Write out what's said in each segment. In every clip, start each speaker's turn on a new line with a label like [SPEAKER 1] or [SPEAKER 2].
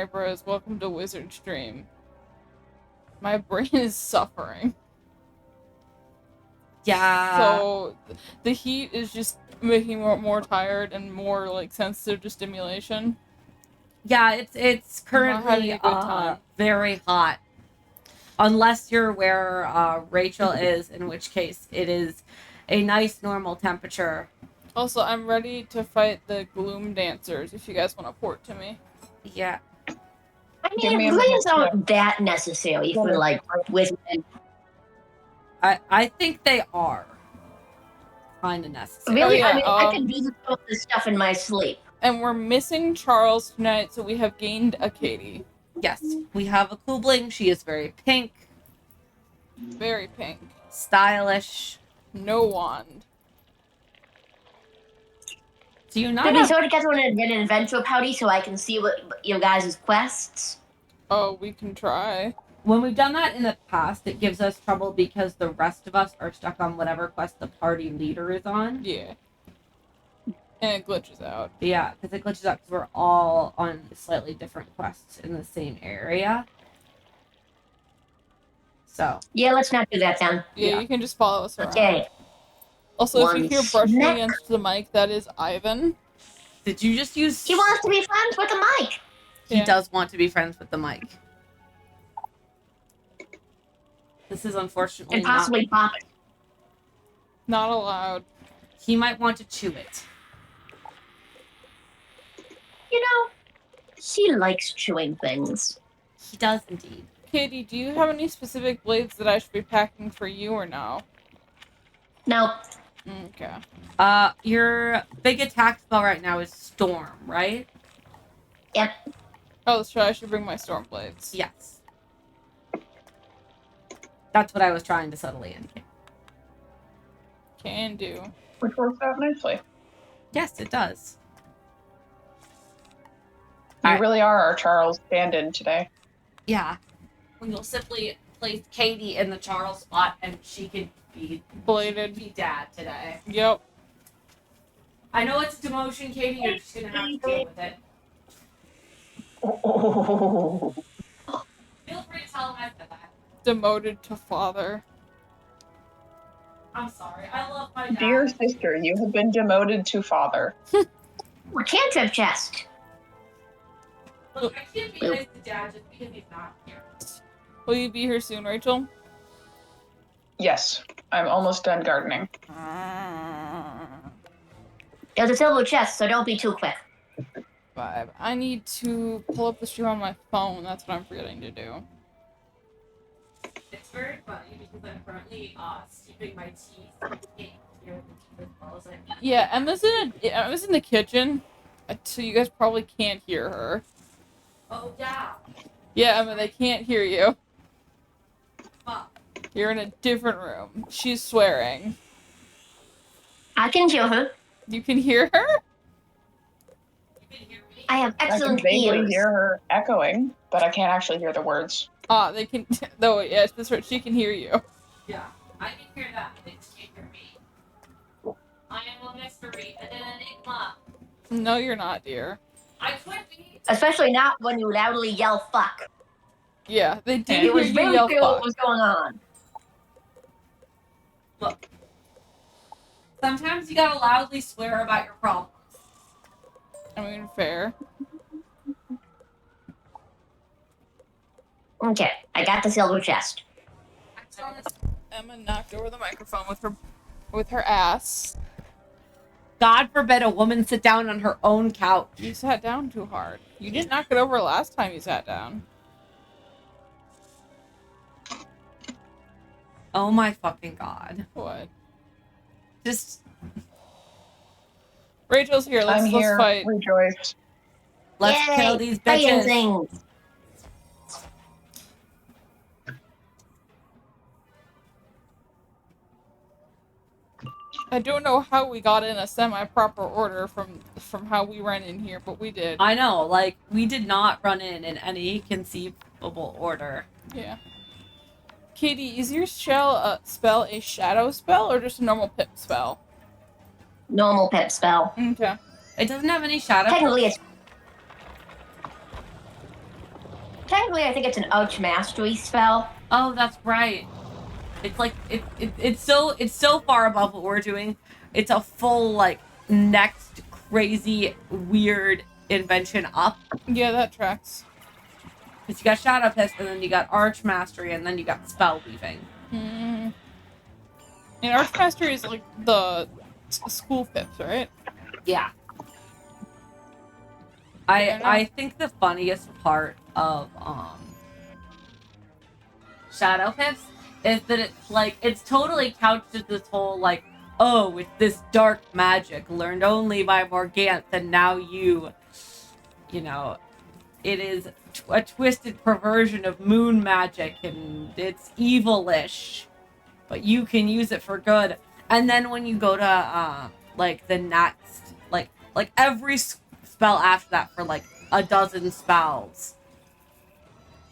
[SPEAKER 1] Alright, bros, welcome to Wizard Stream. My brain is suffering.
[SPEAKER 2] Yeah.
[SPEAKER 1] So, the heat is just making me more tired and more, like, sensitive to stimulation.
[SPEAKER 2] Yeah, it's currently very hot. Unless you're where Rachel is, in which case it is a nice normal temperature.
[SPEAKER 1] Also, I'm ready to fight the Gloom Dancers if you guys want to port to me.
[SPEAKER 2] Yeah.
[SPEAKER 3] I mean, glooms aren't that necessary for, like, wizards.
[SPEAKER 2] I think they are kind of necessary.
[SPEAKER 3] Really?
[SPEAKER 1] Oh, yeah,
[SPEAKER 3] I mean, I can do some of this stuff in my sleep.
[SPEAKER 1] And we're missing Charles tonight, so we have gained a Katie.
[SPEAKER 2] Yes, we have a Kubling. She is very pink.
[SPEAKER 1] Very pink.
[SPEAKER 2] Stylish.
[SPEAKER 1] No wand.
[SPEAKER 2] Do you not?
[SPEAKER 3] Did we sort of get an adventure party so I can see what your guys' quests?
[SPEAKER 1] Oh, we can try.
[SPEAKER 2] When we've done that in the past, it gives us trouble because the rest of us are stuck on whatever quest the party leader is on.
[SPEAKER 1] Yeah. And it glitches out.
[SPEAKER 2] Yeah, because it glitches out because we're all on slightly different quests in the same area. So.
[SPEAKER 3] Yeah, let's not do that then.
[SPEAKER 1] Yeah, you can just follow us around.
[SPEAKER 3] Okay.
[SPEAKER 1] Also, if you hear brushing against the mic, that is Ivan.
[SPEAKER 2] Did you just use...
[SPEAKER 3] He wants to be friends with the mic.
[SPEAKER 2] He does want to be friends with the mic. This is unfortunately
[SPEAKER 3] and possibly pop it.
[SPEAKER 1] Not allowed.
[SPEAKER 2] He might want to chew it.
[SPEAKER 3] You know, he likes chewing things.
[SPEAKER 2] He does indeed.
[SPEAKER 1] Katie, do you have any specific blades that I should be packing for you or no?
[SPEAKER 3] No.
[SPEAKER 1] Okay.
[SPEAKER 2] Your big attack spell right now is Storm, right?
[SPEAKER 3] Yep.
[SPEAKER 1] Oh, that's right. I should bring my Storm blades.
[SPEAKER 2] Yes. That's what I was trying to subtly indicate.
[SPEAKER 1] Can do.
[SPEAKER 4] Which works out nicely.
[SPEAKER 2] Yes, it does.
[SPEAKER 4] You really are our Charles stand-in today.
[SPEAKER 2] Yeah. We will simply place Katie in the Charles spot, and she can be
[SPEAKER 1] bladed.
[SPEAKER 2] Be dad today.
[SPEAKER 1] Yep.
[SPEAKER 2] I know it's a demotion, Katie. You're just gonna have to deal with it.
[SPEAKER 4] Oh.
[SPEAKER 2] Feel free to tell him I said that.
[SPEAKER 1] Demoted to father.
[SPEAKER 2] I'm sorry. I love my dad.
[SPEAKER 4] Dear sister, you have been demoted to father.
[SPEAKER 3] Cantrip chest.
[SPEAKER 2] Look, I can't be nice to dad just because he's not here.
[SPEAKER 1] Will you be here soon, Rachel?
[SPEAKER 4] Yes, I'm almost done gardening.
[SPEAKER 3] There's a silver chest, so don't be too quick.
[SPEAKER 1] 5. I need to pull up the stream on my phone. That's what I'm forgetting to do.
[SPEAKER 2] It's very funny because I'm currently steeping my teeth. I can't hear the teeth as well as I need.
[SPEAKER 1] Yeah, Emma's in the kitchen, so you guys probably can't hear her.
[SPEAKER 2] Oh, yeah.
[SPEAKER 1] Yeah, Emma, they can't hear you.
[SPEAKER 2] Fuck.
[SPEAKER 1] You're in a different room. She's swearing.
[SPEAKER 3] I can hear her.
[SPEAKER 1] You can hear her?
[SPEAKER 2] You can hear me?
[SPEAKER 3] I have
[SPEAKER 4] I can
[SPEAKER 3] excellent
[SPEAKER 4] vaguely
[SPEAKER 3] ears.
[SPEAKER 4] hear her echoing, but I can't actually hear the words.
[SPEAKER 1] They can. No, yes, that's right. She can hear you.
[SPEAKER 2] Yeah, I can hear that. They just can't hear me. I am a mystery and an enigma.
[SPEAKER 1] No, you're not, dear.
[SPEAKER 2] I could be.
[SPEAKER 3] Especially not when you loudly yell fuck.
[SPEAKER 1] Yeah, they did
[SPEAKER 3] It
[SPEAKER 1] hear
[SPEAKER 3] was
[SPEAKER 1] you
[SPEAKER 3] very
[SPEAKER 1] yell
[SPEAKER 3] clear what
[SPEAKER 1] fuck.
[SPEAKER 3] was going on.
[SPEAKER 2] Look. Sometimes you gotta loudly swear about your problems.
[SPEAKER 1] I mean, fair.
[SPEAKER 3] Okay, I got the silver chest.
[SPEAKER 1] Emma knocked over the microphone with her ass.
[SPEAKER 2] God forbid a woman sit down on her own couch.
[SPEAKER 1] You sat down too hard. You didn't knock it over last time you sat down.
[SPEAKER 2] Oh my fucking God.
[SPEAKER 1] What?
[SPEAKER 2] Just...
[SPEAKER 1] Rachel's here.
[SPEAKER 4] I'm
[SPEAKER 1] Let's
[SPEAKER 4] here.
[SPEAKER 1] fight.
[SPEAKER 4] Rejoice.
[SPEAKER 2] Let's
[SPEAKER 3] Yay,
[SPEAKER 2] kill these
[SPEAKER 3] fighting
[SPEAKER 2] bitches.
[SPEAKER 3] things.
[SPEAKER 1] I don't know how we got in a semi-proper order from how we ran in here, but we did.
[SPEAKER 2] I know, like, we did not run in any conceivable order.
[SPEAKER 1] Yeah. Katie, is your spell a shadow spell or just a normal pip spell?
[SPEAKER 3] Normal pip spell.
[SPEAKER 1] Okay.
[SPEAKER 2] It doesn't have any shadow.
[SPEAKER 3] Technically, it's technically, I think it's an Ouch Mastery spell.
[SPEAKER 2] Oh, that's right. It's like it's so far above what we're doing. It's a full like next crazy weird invention up.
[SPEAKER 1] Yeah, that tracks.
[SPEAKER 2] Because you got Shadow Pist, and then you got Arch Mastery, and then you got Spell Weaving.
[SPEAKER 1] And Archmaster is like the school pips, right?
[SPEAKER 2] Yeah. I think the funniest part of Shadow Pips is that it's totally couched as this whole like, oh, with this dark magic learned only by Morganth, and now you know, it is a twisted perversion of moon magic, and it's evilish, but you can use it for good. And then when you go to like the next like every spell after that for like a dozen spells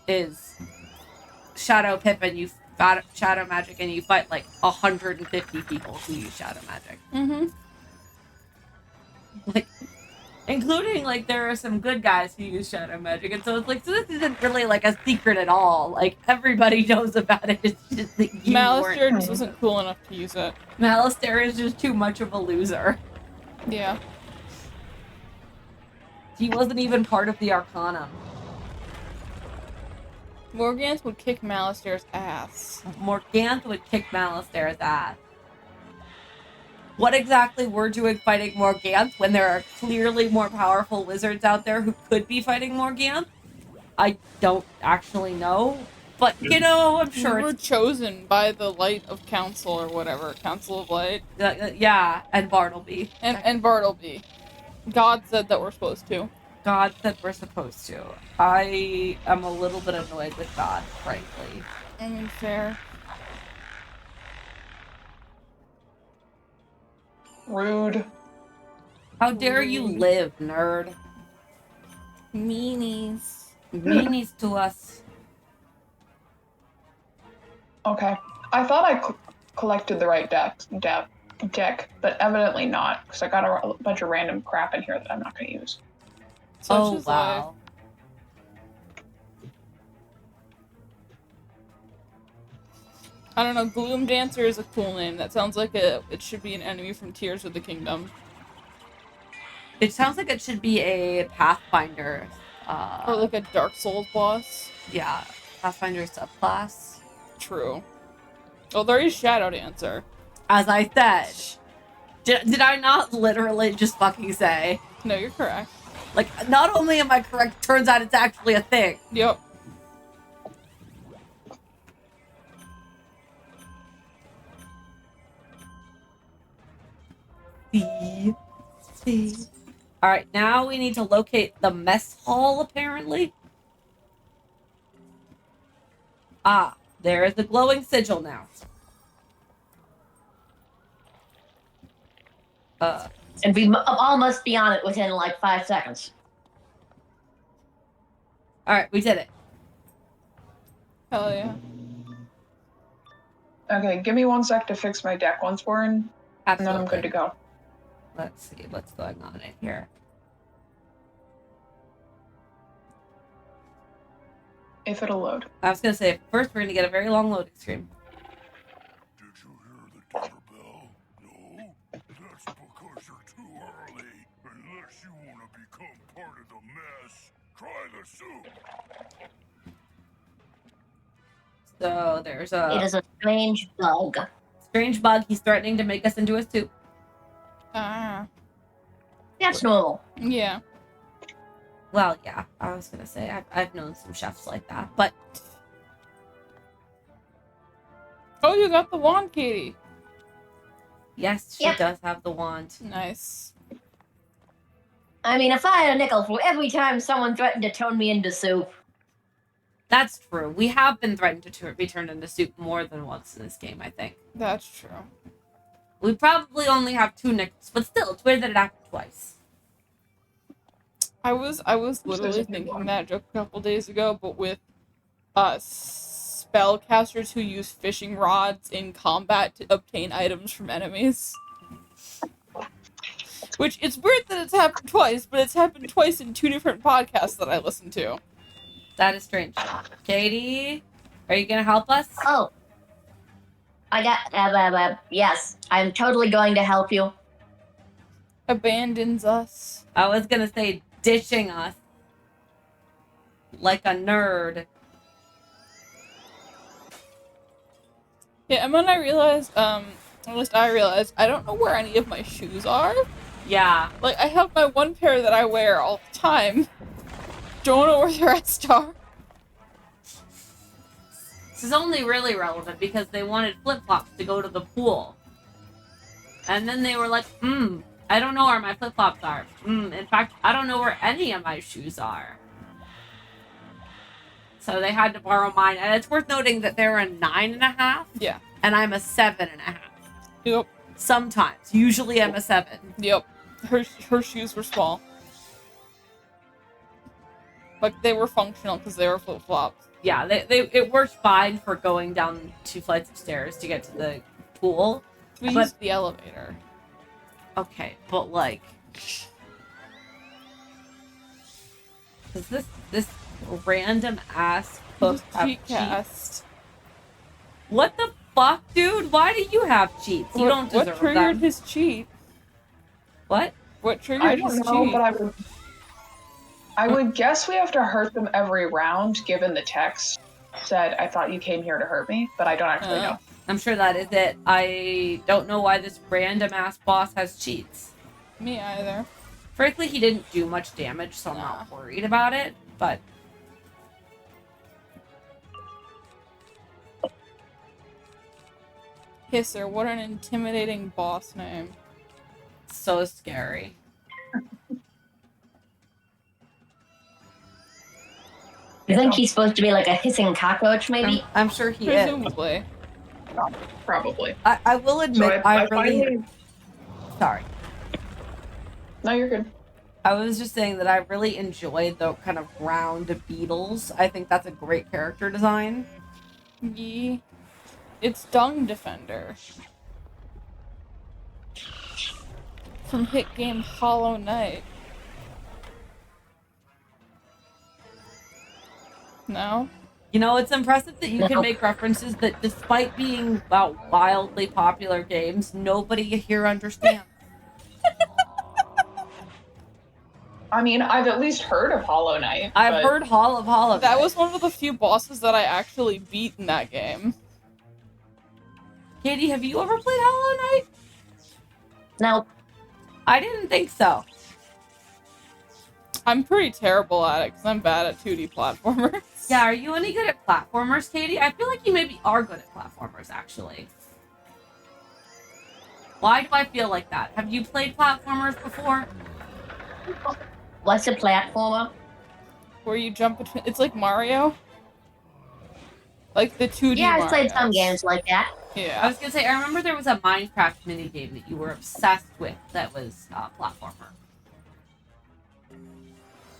[SPEAKER 2] is Shadow Pip, and you got Shadow Magic, and you fight like 150 people who use Shadow Magic.
[SPEAKER 1] Mm-hmm.
[SPEAKER 2] Like, including like there are some good guys who use Shadow Magic, and so it's like, so this isn't really like a secret at all. Like everybody knows about it. It's just that you
[SPEAKER 1] Malistaire just wasn't cool enough to use it.
[SPEAKER 2] Malistaire is just too much of a loser.
[SPEAKER 1] Yeah.
[SPEAKER 2] He wasn't even part of the Arcanum.
[SPEAKER 1] Morganth would kick Malistaire's ass.
[SPEAKER 2] Morganth would kick Malistaire's ass. What exactly we're doing fighting Morganth when there are clearly more powerful wizards out there who could be fighting Morganth? I don't actually know. But, you know, I'm sure
[SPEAKER 1] we were chosen by the Light of Council or whatever. Council of Light.
[SPEAKER 2] Yeah, and Bartleby.
[SPEAKER 1] And Bartleby. God said that we're supposed to.
[SPEAKER 2] God said we're supposed to. I am a little bit annoyed with God, frankly.
[SPEAKER 1] I mean, fair.
[SPEAKER 4] Rude.
[SPEAKER 2] How dare you live, nerd?
[SPEAKER 1] Meanies.
[SPEAKER 2] Meanies to us.
[SPEAKER 4] Okay. I thought I collected the right deck, but evidently not, because I got a bunch of random crap in here that I'm not going to use.
[SPEAKER 2] Oh, wow.
[SPEAKER 1] I don't know, Gloom Dancer is a cool name. That sounds like it should be an enemy from Tears of the Kingdom.
[SPEAKER 2] It sounds like it should be a Pathfinder.
[SPEAKER 1] Or like a Dark Souls boss.
[SPEAKER 2] Yeah, Pathfinder subclass.
[SPEAKER 1] True. Oh, there is Shadow Dancer.
[SPEAKER 2] As I said. Did I not literally just fucking say?
[SPEAKER 1] No, you're correct.
[SPEAKER 2] Like, not only am I correct, turns out it's actually a thing.
[SPEAKER 1] Yep.
[SPEAKER 2] See. Alright, now we need to locate the mess hall, apparently. Ah, there is the glowing sigil now.
[SPEAKER 3] And we all must be on it within like 5 seconds.
[SPEAKER 2] Alright, we did it.
[SPEAKER 1] Hell yeah.
[SPEAKER 4] Okay, give me 1 sec to fix my deck once we're in, and then I'm good to go.
[SPEAKER 2] Let's see what's going on in here.
[SPEAKER 4] If it'll load.
[SPEAKER 2] I was gonna say, first we're gonna get a very long loading screen.
[SPEAKER 5] Did you hear the doorbell? No? That's because you're too early. Unless you want to become part of the mess, try the soup.
[SPEAKER 2] So there's
[SPEAKER 3] It is a strange bug.
[SPEAKER 2] strange bug. He's threatening to make us into a soup.
[SPEAKER 1] Ah.
[SPEAKER 3] That's normal.
[SPEAKER 1] Yeah.
[SPEAKER 2] Well, yeah, I was gonna say I've known some chefs like that, but
[SPEAKER 1] Oh, you got the wand, Katie.
[SPEAKER 2] yes, she
[SPEAKER 3] Yep.
[SPEAKER 2] does have the wand.
[SPEAKER 1] Nice.
[SPEAKER 3] I mean, if I had a nickel for every time someone threatened to turn me into soup.
[SPEAKER 2] That's true. We have been threatened to be turned into soup more than once in this game, I think.
[SPEAKER 1] That's true.
[SPEAKER 2] We probably only have 2 nickels, but still, it's weird that it happened twice.
[SPEAKER 1] I was literally thinking that joke a couple days ago, but with spellcasters who use fishing rods in combat to obtain items from enemies. Which, it's weird that it's happened twice, but it's happened twice in 2 different podcasts that I listen to.
[SPEAKER 2] That is strange. Katie, are you gonna help us?
[SPEAKER 3] Oh. I got, yes, I'm totally going to help you.
[SPEAKER 1] Abandons us.
[SPEAKER 2] I was gonna say ditching us. Like a nerd.
[SPEAKER 1] Yeah, and then I realized, at least I realized, I don't know where any of my shoes are.
[SPEAKER 2] Yeah.
[SPEAKER 1] Like, I have my one pair that I wear all the time. Don't know where the rest are.
[SPEAKER 2] This is only really relevant because they wanted flip-flops to go to the pool. And then they were like, I don't know where my flip-flops are. In fact, I don't know where any of my shoes are. So they had to borrow mine. And it's worth noting that they're a 9.5.
[SPEAKER 1] Yeah.
[SPEAKER 2] And I'm a 7.5.
[SPEAKER 1] Yep.
[SPEAKER 2] Sometimes. Usually I'm a 7.
[SPEAKER 1] Yep. Her shoes were small. But they were functional because they were flip-flops.
[SPEAKER 2] Yeah, it worked fine for going down 2 flights of stairs to get to the pool.
[SPEAKER 1] We used the elevator.
[SPEAKER 2] Okay, but like... Does this random ass hook have
[SPEAKER 1] Cheat cast.
[SPEAKER 2] What the fuck, dude? Why do you have cheats? You don't deserve
[SPEAKER 1] What triggered
[SPEAKER 2] them.
[SPEAKER 1] his cheat?
[SPEAKER 2] What?
[SPEAKER 1] What triggered
[SPEAKER 4] I
[SPEAKER 1] his
[SPEAKER 4] don't know,
[SPEAKER 1] cheat?
[SPEAKER 4] but I would guess we have to hurt them every round, given the text said, I thought you came here to hurt me, but I don't actually know.
[SPEAKER 2] I'm sure that is it. I don't know why this random ass boss has cheats.
[SPEAKER 1] Me either.
[SPEAKER 2] Frankly, he didn't do much damage, so I'm not worried about it, but...
[SPEAKER 1] Hisser, what an intimidating boss name.
[SPEAKER 2] So scary.
[SPEAKER 3] You think he's supposed to be like a hissing cockroach, maybe?
[SPEAKER 2] I'm sure he is.
[SPEAKER 1] Presumably.
[SPEAKER 4] Probably.
[SPEAKER 2] I will admit,
[SPEAKER 4] So I
[SPEAKER 2] really...
[SPEAKER 4] finally...
[SPEAKER 2] Sorry.
[SPEAKER 4] No, you're good.
[SPEAKER 2] I was just saying that I really enjoyed the kind of round beetles. I think that's a great character design.
[SPEAKER 1] Yee. It's Dung Defender. From hit game Hollow Knight. No?
[SPEAKER 2] You know, it's impressive that you can make references that, despite being about wildly popular games, nobody here understands.
[SPEAKER 4] I mean, I've at least heard of Hollow Knight.
[SPEAKER 2] I've heard Hollow Knight.
[SPEAKER 1] That was one of the few bosses that I actually beat in that game.
[SPEAKER 2] Katie, have you ever played Hollow Knight?
[SPEAKER 3] No.
[SPEAKER 2] I didn't think so.
[SPEAKER 1] I'm pretty terrible at it because I'm bad at 2D platformers.
[SPEAKER 2] Yeah, are you any good at platformers, Katie? I feel like you maybe are good at platformers, actually. Why do I feel like that? Have you played platformers before?
[SPEAKER 3] What's a platformer?
[SPEAKER 1] Where you jump between... It's like Mario. Like the 2D
[SPEAKER 3] Yeah, I've played
[SPEAKER 1] Marios.
[SPEAKER 3] some games like that.
[SPEAKER 2] I
[SPEAKER 1] Yeah.
[SPEAKER 2] was gonna say, I remember there was a Minecraft minigame that you were obsessed with that was platformer.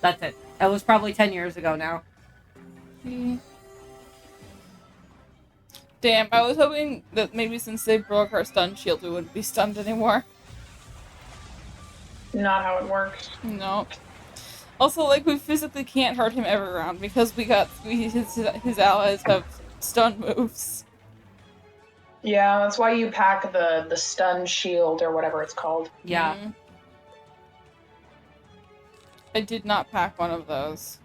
[SPEAKER 2] That's it. That was probably 10 years ago now.
[SPEAKER 1] Damn, I was hoping that maybe since they broke our stun shield, we wouldn't be stunned anymore.
[SPEAKER 4] Not how it works.
[SPEAKER 1] No. Also, like, we physically can't hurt him every round because his allies have stun moves.
[SPEAKER 4] Yeah, that's why you pack the stun shield or whatever it's called.
[SPEAKER 2] Yeah.
[SPEAKER 1] Mhm. I did not pack one of those.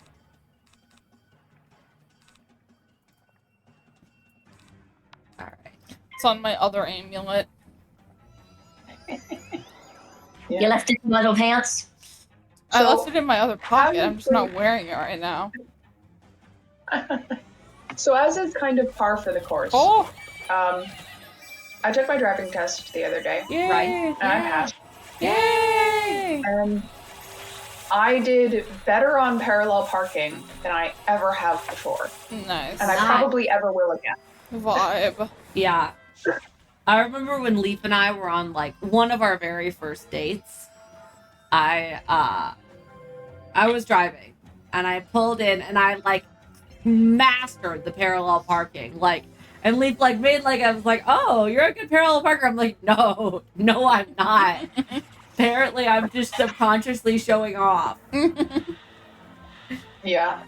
[SPEAKER 2] Alright.
[SPEAKER 1] It's on my other amulet.
[SPEAKER 3] You left it in your little pants?
[SPEAKER 1] I
[SPEAKER 4] So,
[SPEAKER 1] left it in my other pocket. I'm just not
[SPEAKER 4] obviously-
[SPEAKER 1] wearing it right now.
[SPEAKER 4] So as is kind of par for the course,
[SPEAKER 1] Oh!
[SPEAKER 4] I took my driving test the other day,
[SPEAKER 1] Yay!
[SPEAKER 2] Right.
[SPEAKER 4] and I passed.
[SPEAKER 1] Yay!
[SPEAKER 4] And I did better on parallel parking than I ever have before,
[SPEAKER 1] Nice.
[SPEAKER 4] and I probably ever will again.
[SPEAKER 1] Vibe.
[SPEAKER 2] Yeah. I remember when Leaf and I were on, like, one of our very first dates. I was driving, and I pulled in, and I, like, mastered the parallel parking. Like, and Leaf, like, made, like, I was like, oh, you're a good parallel parker. I'm like, no, I'm not. Apparently, I'm just subconsciously showing off.
[SPEAKER 4] Yeah.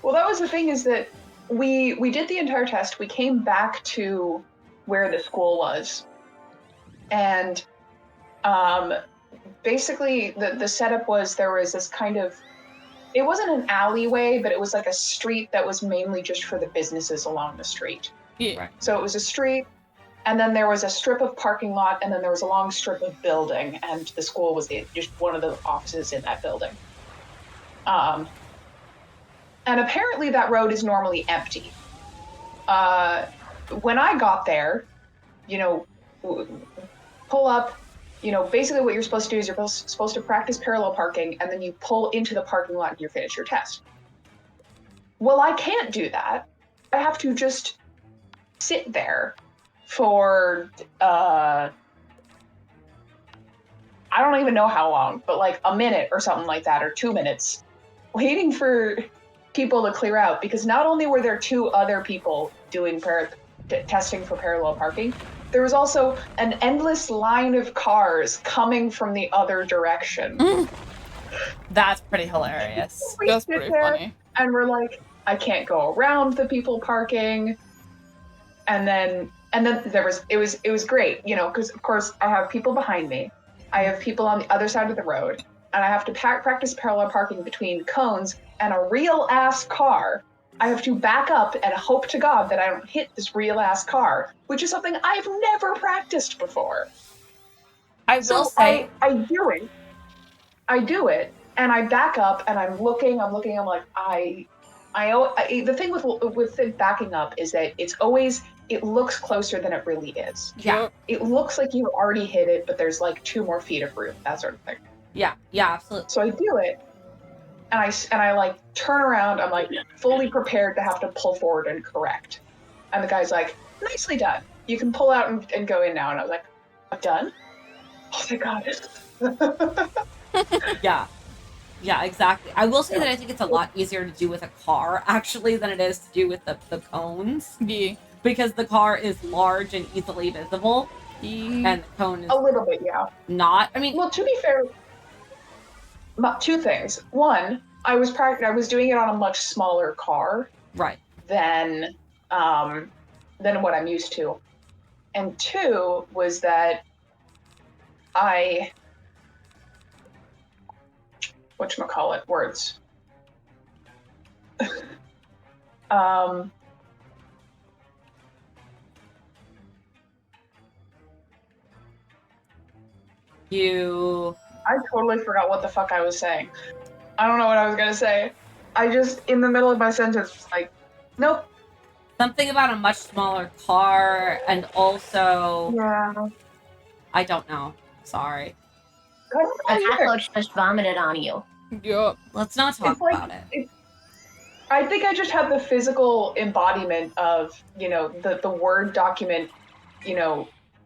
[SPEAKER 4] Well, that was the thing, is that we did the entire test. We came back to where the school was, and basically the setup was there was this kind of, it wasn't an alleyway, but it was like a street that was mainly just for the businesses along the street.
[SPEAKER 1] Yeah.
[SPEAKER 2] Right.
[SPEAKER 4] So it was a street, and then there was a strip of parking lot, and then there was a long strip of building, and the school was just one of the offices in that building. And apparently that road is normally empty. When I got there, pull up, basically what you're supposed to do is you're supposed to practice parallel parking, and then you pull into the parking lot and you finish your test. Well, I can't do that. I have to just sit there for, I don't even know how long, but like a minute or something like that, or 2 minutes, waiting for people to clear out, because not only were there 2 other people doing testing for parallel parking, there was also an endless line of cars coming from the other direction.
[SPEAKER 2] That's pretty hilarious.
[SPEAKER 1] That's pretty funny.
[SPEAKER 4] And we're like, I can't go around the people parking. And then it was great, because of course I have people behind me. I have people on the other side of the road, and I have to practice parallel parking between cones and a real ass car. I have to back up and hope to God that I don't hit this real ass car, which is something I've never practiced before.
[SPEAKER 2] I will say,
[SPEAKER 4] I do it, and I back up, and I'm looking, I'm like, the thing with backing up is that it looks closer than it really is.
[SPEAKER 2] yeah.
[SPEAKER 4] It looks like you already hit it, but there's like 2 more feet of room, that sort of thing.
[SPEAKER 2] Yeah, absolutely.
[SPEAKER 4] So I do it, and I like turn around, I'm like fully prepared to have to pull forward and correct. And the guy's like, nicely done. You can pull out and go in now. And I was like, I'm done? Oh my God.
[SPEAKER 2] Yeah, exactly. I will say that I think it's a lot easier to do with a car, actually, than it is to do with the cones.
[SPEAKER 1] Yeah.
[SPEAKER 2] Because the car is large and easily visible, and the cone is
[SPEAKER 4] A little bit, yeah.
[SPEAKER 2] not. I mean,
[SPEAKER 4] Well, to be fair, 2 things. One, I was doing it on a much smaller car
[SPEAKER 2] right.
[SPEAKER 4] than what I'm used to. And 2 was that whatchamacallit, words. I totally forgot what the fuck I was saying. I don't know what I was gonna say. I just, in the middle of my sentence, was like, nope.
[SPEAKER 2] Something about a much smaller car, and also,
[SPEAKER 4] Yeah.
[SPEAKER 2] I don't know. Sorry.
[SPEAKER 3] A cockroach just vomited on you.
[SPEAKER 1] Yup.
[SPEAKER 2] Let's not talk
[SPEAKER 4] It's like,
[SPEAKER 2] about it.
[SPEAKER 4] I think I just had the physical embodiment of, the Word document,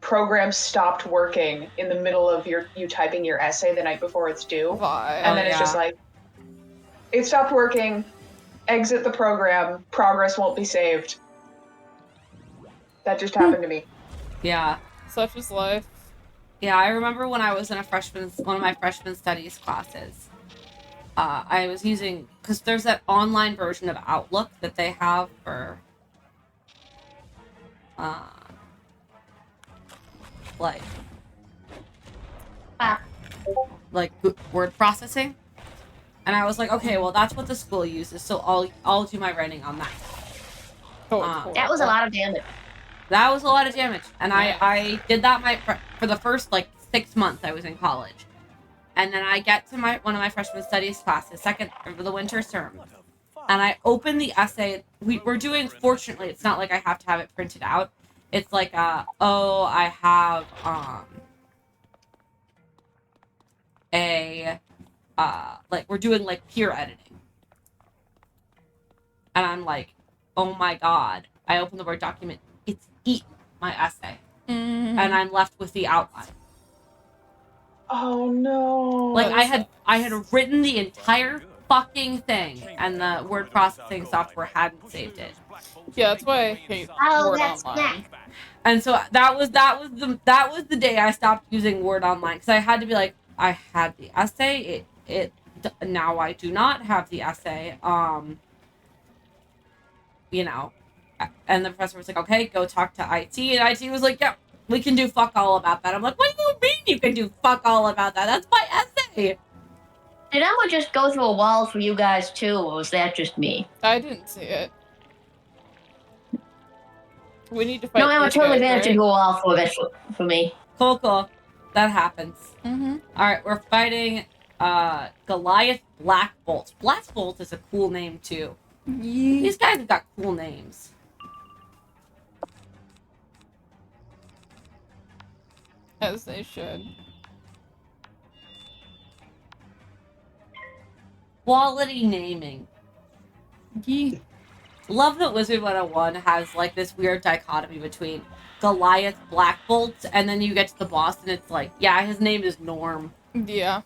[SPEAKER 4] program stopped working in the middle of you typing your essay the night before it's due. And then it's just like, it stopped working, exit the program, progress won't be saved. That just happened to me.
[SPEAKER 2] Yeah.
[SPEAKER 1] Such is life.
[SPEAKER 2] Yeah, I remember when I was in one of my freshman studies classes. I was using, because there's that online version of Outlook that they have for, like word processing, and I was like, okay, well that's what the school uses, so I'll do my writing on that.
[SPEAKER 3] That was a lot of damage.
[SPEAKER 2] That was a lot of damage, and I did that for the first 6 months I was in college. And then I get to one of my freshman studies classes, second over the winter term, and I open the essay. We're doing, fortunately, it's not like I have to have it printed out. It's like, I have we're doing peer editing, and I'm like, oh my God! I open the Word document, it's eaten my essay, and I'm left with the outline.
[SPEAKER 4] Oh no.
[SPEAKER 2] I had written the entire fucking thing, and the word processing software hadn't saved it.
[SPEAKER 1] Yeah, that's why I hate Word Online.
[SPEAKER 2] And so that was the day I stopped using Word Online, because I had to be like, I had the essay. It now I do not have the essay. you know, and the professor was like, okay, go talk to IT. And IT was like, yeah, we can do fuck all about that. I'm like, what do you mean you can do fuck all about that? That's my essay.
[SPEAKER 3] Did Emma just go through a wall for you guys too, or was that just me?
[SPEAKER 1] I didn't see it. We need to fight
[SPEAKER 3] No, Emma
[SPEAKER 1] these
[SPEAKER 3] totally
[SPEAKER 1] guys,
[SPEAKER 3] managed to
[SPEAKER 1] right?
[SPEAKER 3] do a wall for it for me.
[SPEAKER 2] Cool. That happens.
[SPEAKER 1] Mm-hmm.
[SPEAKER 2] All right, we're fighting Goliath Black Bolt. Black Bolt is a cool name too.
[SPEAKER 1] Yeah.
[SPEAKER 2] These guys have got cool names.
[SPEAKER 1] As they should.
[SPEAKER 2] Quality naming.
[SPEAKER 1] Yeah.
[SPEAKER 2] Love that Wizard 101 has like this weird dichotomy between Goliath Black Bolt and then you get to the boss and it's like, yeah, his name is Norm.
[SPEAKER 1] Yeah.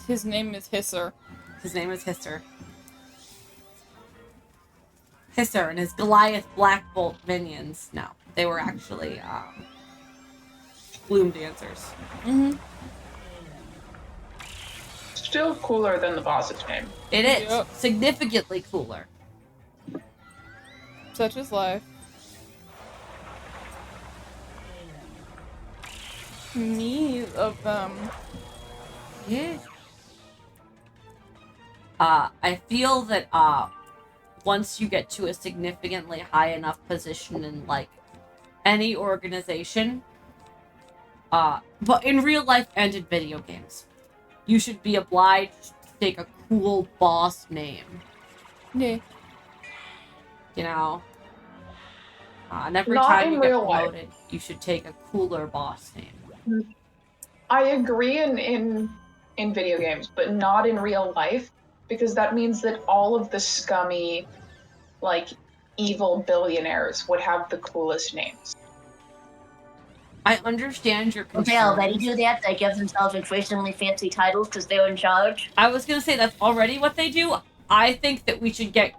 [SPEAKER 1] His name is Hisser.
[SPEAKER 2] His name is Hisser. Hisser and his Goliath Black Bolt minions. No, they were actually Bloom dancers.
[SPEAKER 1] Mm-hmm.
[SPEAKER 4] Still cooler than the boss's name.
[SPEAKER 2] It is
[SPEAKER 1] Yep.
[SPEAKER 2] significantly cooler.
[SPEAKER 1] Such is life. Need of them.
[SPEAKER 2] Yeah. I feel that once you get to a significantly high enough position in like any organization, but in real life and in video games, you should be obliged to take a cool boss name.
[SPEAKER 1] Yeah.
[SPEAKER 2] You know? And every
[SPEAKER 4] Not
[SPEAKER 2] time
[SPEAKER 4] in
[SPEAKER 2] you get
[SPEAKER 4] real life.
[SPEAKER 2] promoted, you should take a cooler boss name.
[SPEAKER 4] I agree in video games, but not in real life, because that means that all of the scummy, like, evil billionaires would have the coolest names.
[SPEAKER 2] I understand your
[SPEAKER 3] They already
[SPEAKER 2] concerns.
[SPEAKER 3] do that. They give themselves increasingly fancy titles because they're in charge.
[SPEAKER 2] I was gonna say that's already what they do. I think that we should get,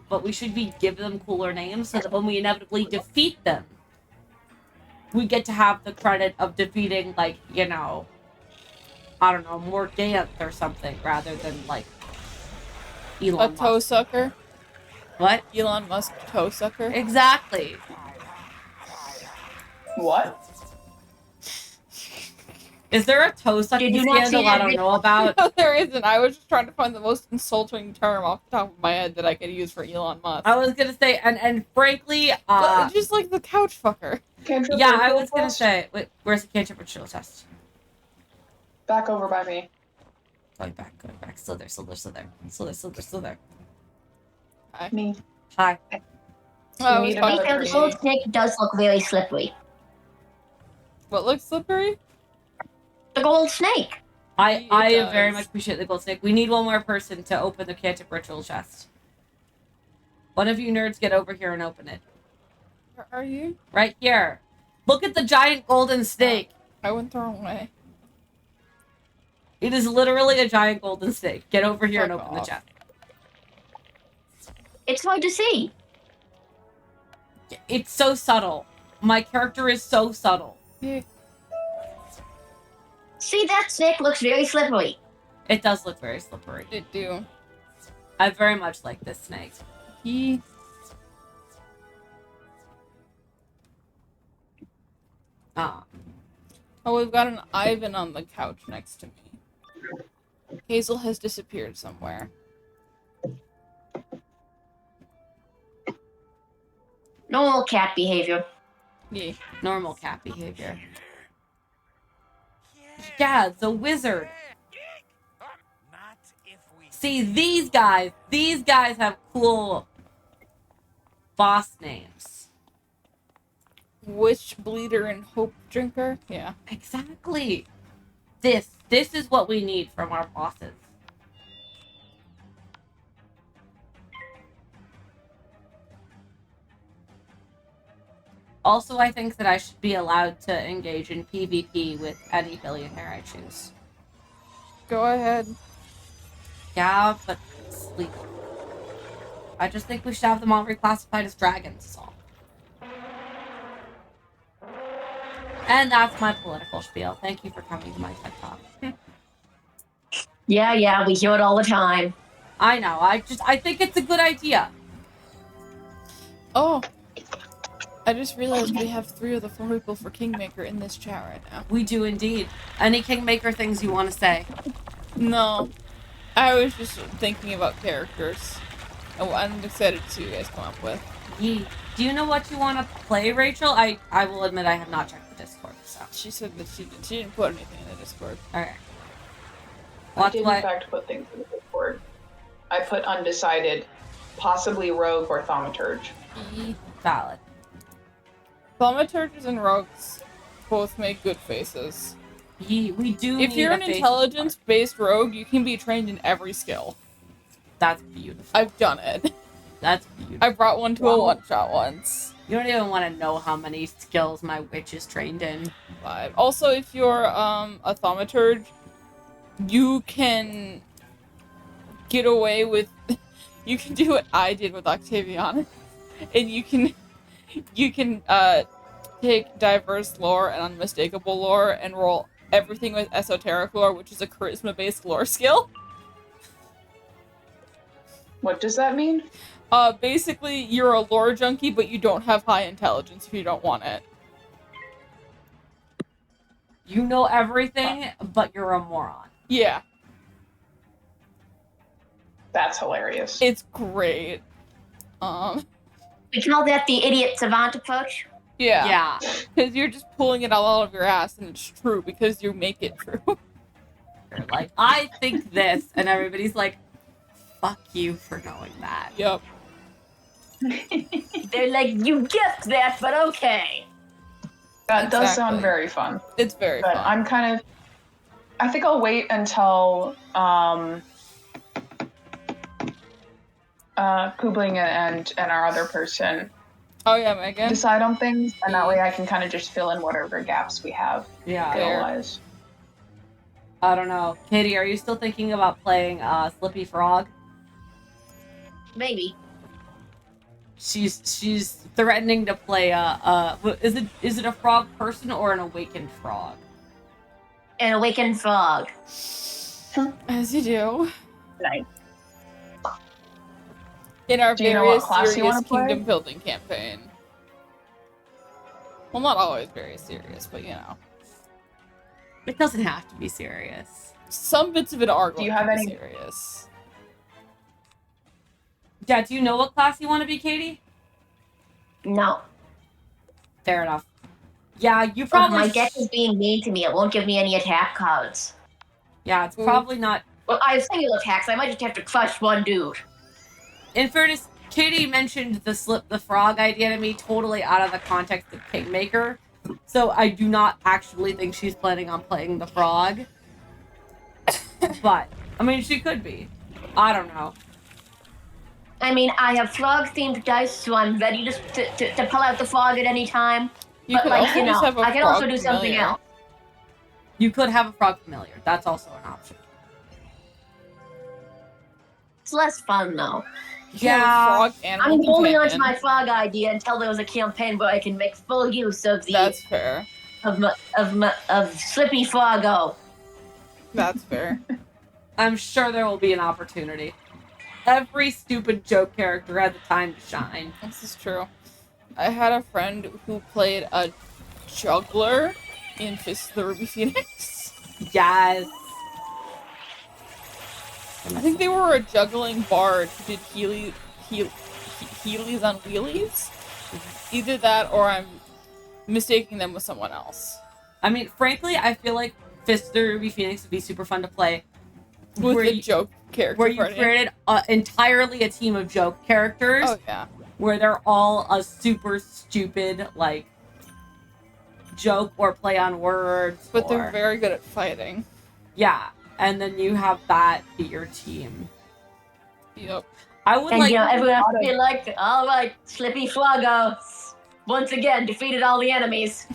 [SPEAKER 2] but we should give them cooler names so that when we inevitably defeat them, we get to have the credit of defeating, like, you know, I don't know, Morganth or something, rather than like Elon
[SPEAKER 1] A toe
[SPEAKER 2] Musk.
[SPEAKER 1] sucker.
[SPEAKER 2] What?
[SPEAKER 1] Elon Musk toe sucker.
[SPEAKER 2] Exactly.
[SPEAKER 4] What?
[SPEAKER 2] Is there a toe sucking
[SPEAKER 3] Did you not see
[SPEAKER 2] scandal I
[SPEAKER 3] that
[SPEAKER 2] don't
[SPEAKER 3] video?
[SPEAKER 2] know about?
[SPEAKER 1] No, there isn't. I was just trying to find the most insulting term off the top of my head that I could use for Elon Musk.
[SPEAKER 2] I was gonna say, and frankly,
[SPEAKER 1] But just like the couch fucker.
[SPEAKER 4] Cantrip
[SPEAKER 2] yeah, I
[SPEAKER 4] ritual
[SPEAKER 2] was gonna
[SPEAKER 4] test?
[SPEAKER 2] say, wait, where's the cantrip ritual test?
[SPEAKER 4] Back over by me.
[SPEAKER 2] Going back. Still there.
[SPEAKER 4] Me.
[SPEAKER 2] Hi.
[SPEAKER 1] Oh, I was
[SPEAKER 4] need
[SPEAKER 1] talking
[SPEAKER 4] another
[SPEAKER 3] Speaking of,
[SPEAKER 1] to
[SPEAKER 3] the
[SPEAKER 4] person.
[SPEAKER 3] gold
[SPEAKER 1] me.
[SPEAKER 3] snake does look very slippery.
[SPEAKER 1] What looks slippery?
[SPEAKER 3] The gold snake.
[SPEAKER 2] I
[SPEAKER 1] It
[SPEAKER 2] very
[SPEAKER 1] does.
[SPEAKER 2] much appreciate the gold snake. We need one more person to open the cantrip ritual chest. One of you nerds get over here and open it.
[SPEAKER 1] Where are you?
[SPEAKER 2] Right here. Look at the giant golden snake.
[SPEAKER 1] I went the wrong way.
[SPEAKER 2] It is literally a giant golden snake. Get over here and
[SPEAKER 1] Fuck
[SPEAKER 2] open the
[SPEAKER 1] off.
[SPEAKER 2] chest.
[SPEAKER 3] It's hard to see.
[SPEAKER 2] It's so subtle. My character is so subtle.
[SPEAKER 1] Yeah.
[SPEAKER 3] See, that snake looks very slippery.
[SPEAKER 2] It does look very slippery.
[SPEAKER 1] It do.
[SPEAKER 2] I very much like this snake.
[SPEAKER 1] He.
[SPEAKER 2] Ah.
[SPEAKER 1] Oh, we've got an Ivan on the couch next to me. Hazel has disappeared somewhere.
[SPEAKER 3] Normal cat behavior.
[SPEAKER 1] Yeah.
[SPEAKER 2] Normal cat behavior. Yeah, the wizard. See, these guys have cool boss names.
[SPEAKER 1] Witch Bleeder and Hope Drinker? Yeah.
[SPEAKER 2] Exactly. This is what we need from our bosses. Also, I think that I should be allowed to engage in PvP with any billionaire I choose.
[SPEAKER 1] Go ahead.
[SPEAKER 2] Yeah, but sleep. I just think we should have them all reclassified as dragons, is all. And that's my political spiel. Thank you for coming to my TED Talk.
[SPEAKER 3] Yeah, we hear it all the time.
[SPEAKER 2] I know. I think it's a good idea.
[SPEAKER 1] Oh, I just realized we have 3 of the 4 people for Kingmaker in this chat right now.
[SPEAKER 2] We do indeed. Any Kingmaker things you want to say?
[SPEAKER 1] No, I was just thinking about characters. I'm excited to see what you guys come up with.
[SPEAKER 2] Do you know what you want to play, Rachel? I will admit I have not checked the Discord, so.
[SPEAKER 1] She said that she didn't put anything in the Discord.
[SPEAKER 2] Okay.
[SPEAKER 4] I did, in fact, put things in the Discord. I put undecided, possibly rogue or thaumaturge.
[SPEAKER 2] Valid.
[SPEAKER 1] Thaumaturges and rogues both make good faces.
[SPEAKER 2] We do.
[SPEAKER 1] If you're an intelligence-based rogue, you can be trained in every skill.
[SPEAKER 2] That's beautiful.
[SPEAKER 1] I've done it.
[SPEAKER 2] That's beautiful.
[SPEAKER 1] I brought one to a one-shot once.
[SPEAKER 2] You don't even want to know how many skills my witch is trained in.
[SPEAKER 1] 5. Also, if you're a thaumaturge, you can get away with... You can do what I did with Octaviana. And you can take diverse lore and unmistakable lore and roll everything with esoteric lore, which is a charisma-based lore skill.
[SPEAKER 4] What does that mean?
[SPEAKER 1] Basically, you're a lore junkie, but you don't have high intelligence if you don't want it.
[SPEAKER 2] You know everything, but you're a moron.
[SPEAKER 1] Yeah.
[SPEAKER 4] That's hilarious.
[SPEAKER 1] It's great.
[SPEAKER 3] We call that the idiot savant approach.
[SPEAKER 1] Yeah.
[SPEAKER 2] Yeah.
[SPEAKER 1] Because you're just pulling it all out of your ass, and it's true because you make it true.
[SPEAKER 2] You're like, I think this, and everybody's like, fuck you for knowing that.
[SPEAKER 1] Yep.
[SPEAKER 3] They're like, you guessed that, but okay.
[SPEAKER 4] That does sound
[SPEAKER 1] Exactly.
[SPEAKER 4] very fun.
[SPEAKER 1] It's very
[SPEAKER 4] But
[SPEAKER 1] fun.
[SPEAKER 4] I'm kind of... I think I'll wait until Kubling and our other person
[SPEAKER 1] Oh yeah, Megan?
[SPEAKER 4] decide on things, and that way I can kind of just fill in whatever gaps we have
[SPEAKER 2] Yeah.
[SPEAKER 4] skill-wise.
[SPEAKER 2] I don't know. Katie, are you still thinking about playing Slippy Frog?
[SPEAKER 3] Maybe.
[SPEAKER 2] She's threatening to play is it a frog person or an awakened frog?
[SPEAKER 3] An awakened frog.
[SPEAKER 1] As you do.
[SPEAKER 4] Nice.
[SPEAKER 1] In our
[SPEAKER 4] Do you know what
[SPEAKER 1] various
[SPEAKER 4] class you
[SPEAKER 1] serious
[SPEAKER 4] wanna play?
[SPEAKER 1] kingdom building campaign. Well, not always very serious, but you know.
[SPEAKER 2] It doesn't have to be serious.
[SPEAKER 1] Some bits of it are
[SPEAKER 4] Do
[SPEAKER 1] going
[SPEAKER 4] you
[SPEAKER 1] to
[SPEAKER 4] have
[SPEAKER 1] be
[SPEAKER 4] any-
[SPEAKER 1] serious.
[SPEAKER 2] Yeah, do you know what class you want to be, Katie?
[SPEAKER 3] No.
[SPEAKER 2] Fair enough. Yeah, you
[SPEAKER 3] If
[SPEAKER 2] probably
[SPEAKER 3] my deck is being mean to me. It won't give me any attack cards.
[SPEAKER 2] Yeah, it's probably not.
[SPEAKER 3] Well, I have single attacks. I might just have to crush one dude.
[SPEAKER 2] In fairness, Katie mentioned the slip the frog idea to me totally out of the context of Kingmaker. So I do not actually think she's planning on playing the frog. But, I mean, she could be. I don't know.
[SPEAKER 3] I mean, I have frog-themed dice, so I'm ready to pull out the frog at any time.
[SPEAKER 1] You
[SPEAKER 3] But,
[SPEAKER 1] could
[SPEAKER 3] like,
[SPEAKER 1] also
[SPEAKER 3] you know,
[SPEAKER 1] just have a
[SPEAKER 3] I can also
[SPEAKER 1] frog
[SPEAKER 3] do something
[SPEAKER 1] familiar.
[SPEAKER 3] else.
[SPEAKER 2] You could have a frog familiar. That's also an option.
[SPEAKER 3] It's less fun, though.
[SPEAKER 1] You can have a frog animal
[SPEAKER 3] I'm holding on to
[SPEAKER 1] companion.
[SPEAKER 3] my frog idea until there's a campaign where I can make full use of the
[SPEAKER 1] That's fair.
[SPEAKER 3] of Slippy Froggo.
[SPEAKER 1] That's fair.
[SPEAKER 2] I'm sure there will be an opportunity. Every stupid joke character had the time to shine.
[SPEAKER 1] This is true. I had a friend who played a juggler in Fist of the Ruby Phoenix.
[SPEAKER 2] Yes.
[SPEAKER 1] I think they were a juggling bard who did Heelys on wheelies. Either that or I'm mistaking them with someone else.
[SPEAKER 2] I mean, frankly, I feel like Fist of the Ruby Phoenix would be super fun to play.
[SPEAKER 1] With
[SPEAKER 2] where
[SPEAKER 1] the
[SPEAKER 2] you-
[SPEAKER 1] joke character
[SPEAKER 2] Where you
[SPEAKER 1] party.
[SPEAKER 2] created entirely a team of joke characters.
[SPEAKER 1] Oh yeah.
[SPEAKER 2] Where they're all a super stupid, like, joke or play on words.
[SPEAKER 1] But they're
[SPEAKER 2] or-
[SPEAKER 1] very good at fighting.
[SPEAKER 2] Yeah. And then you have that be your team.
[SPEAKER 1] Yep.
[SPEAKER 2] I would
[SPEAKER 3] And
[SPEAKER 2] like.
[SPEAKER 3] you know, everyone has to be like, all right, Slippy Froggo, once again defeated all the enemies.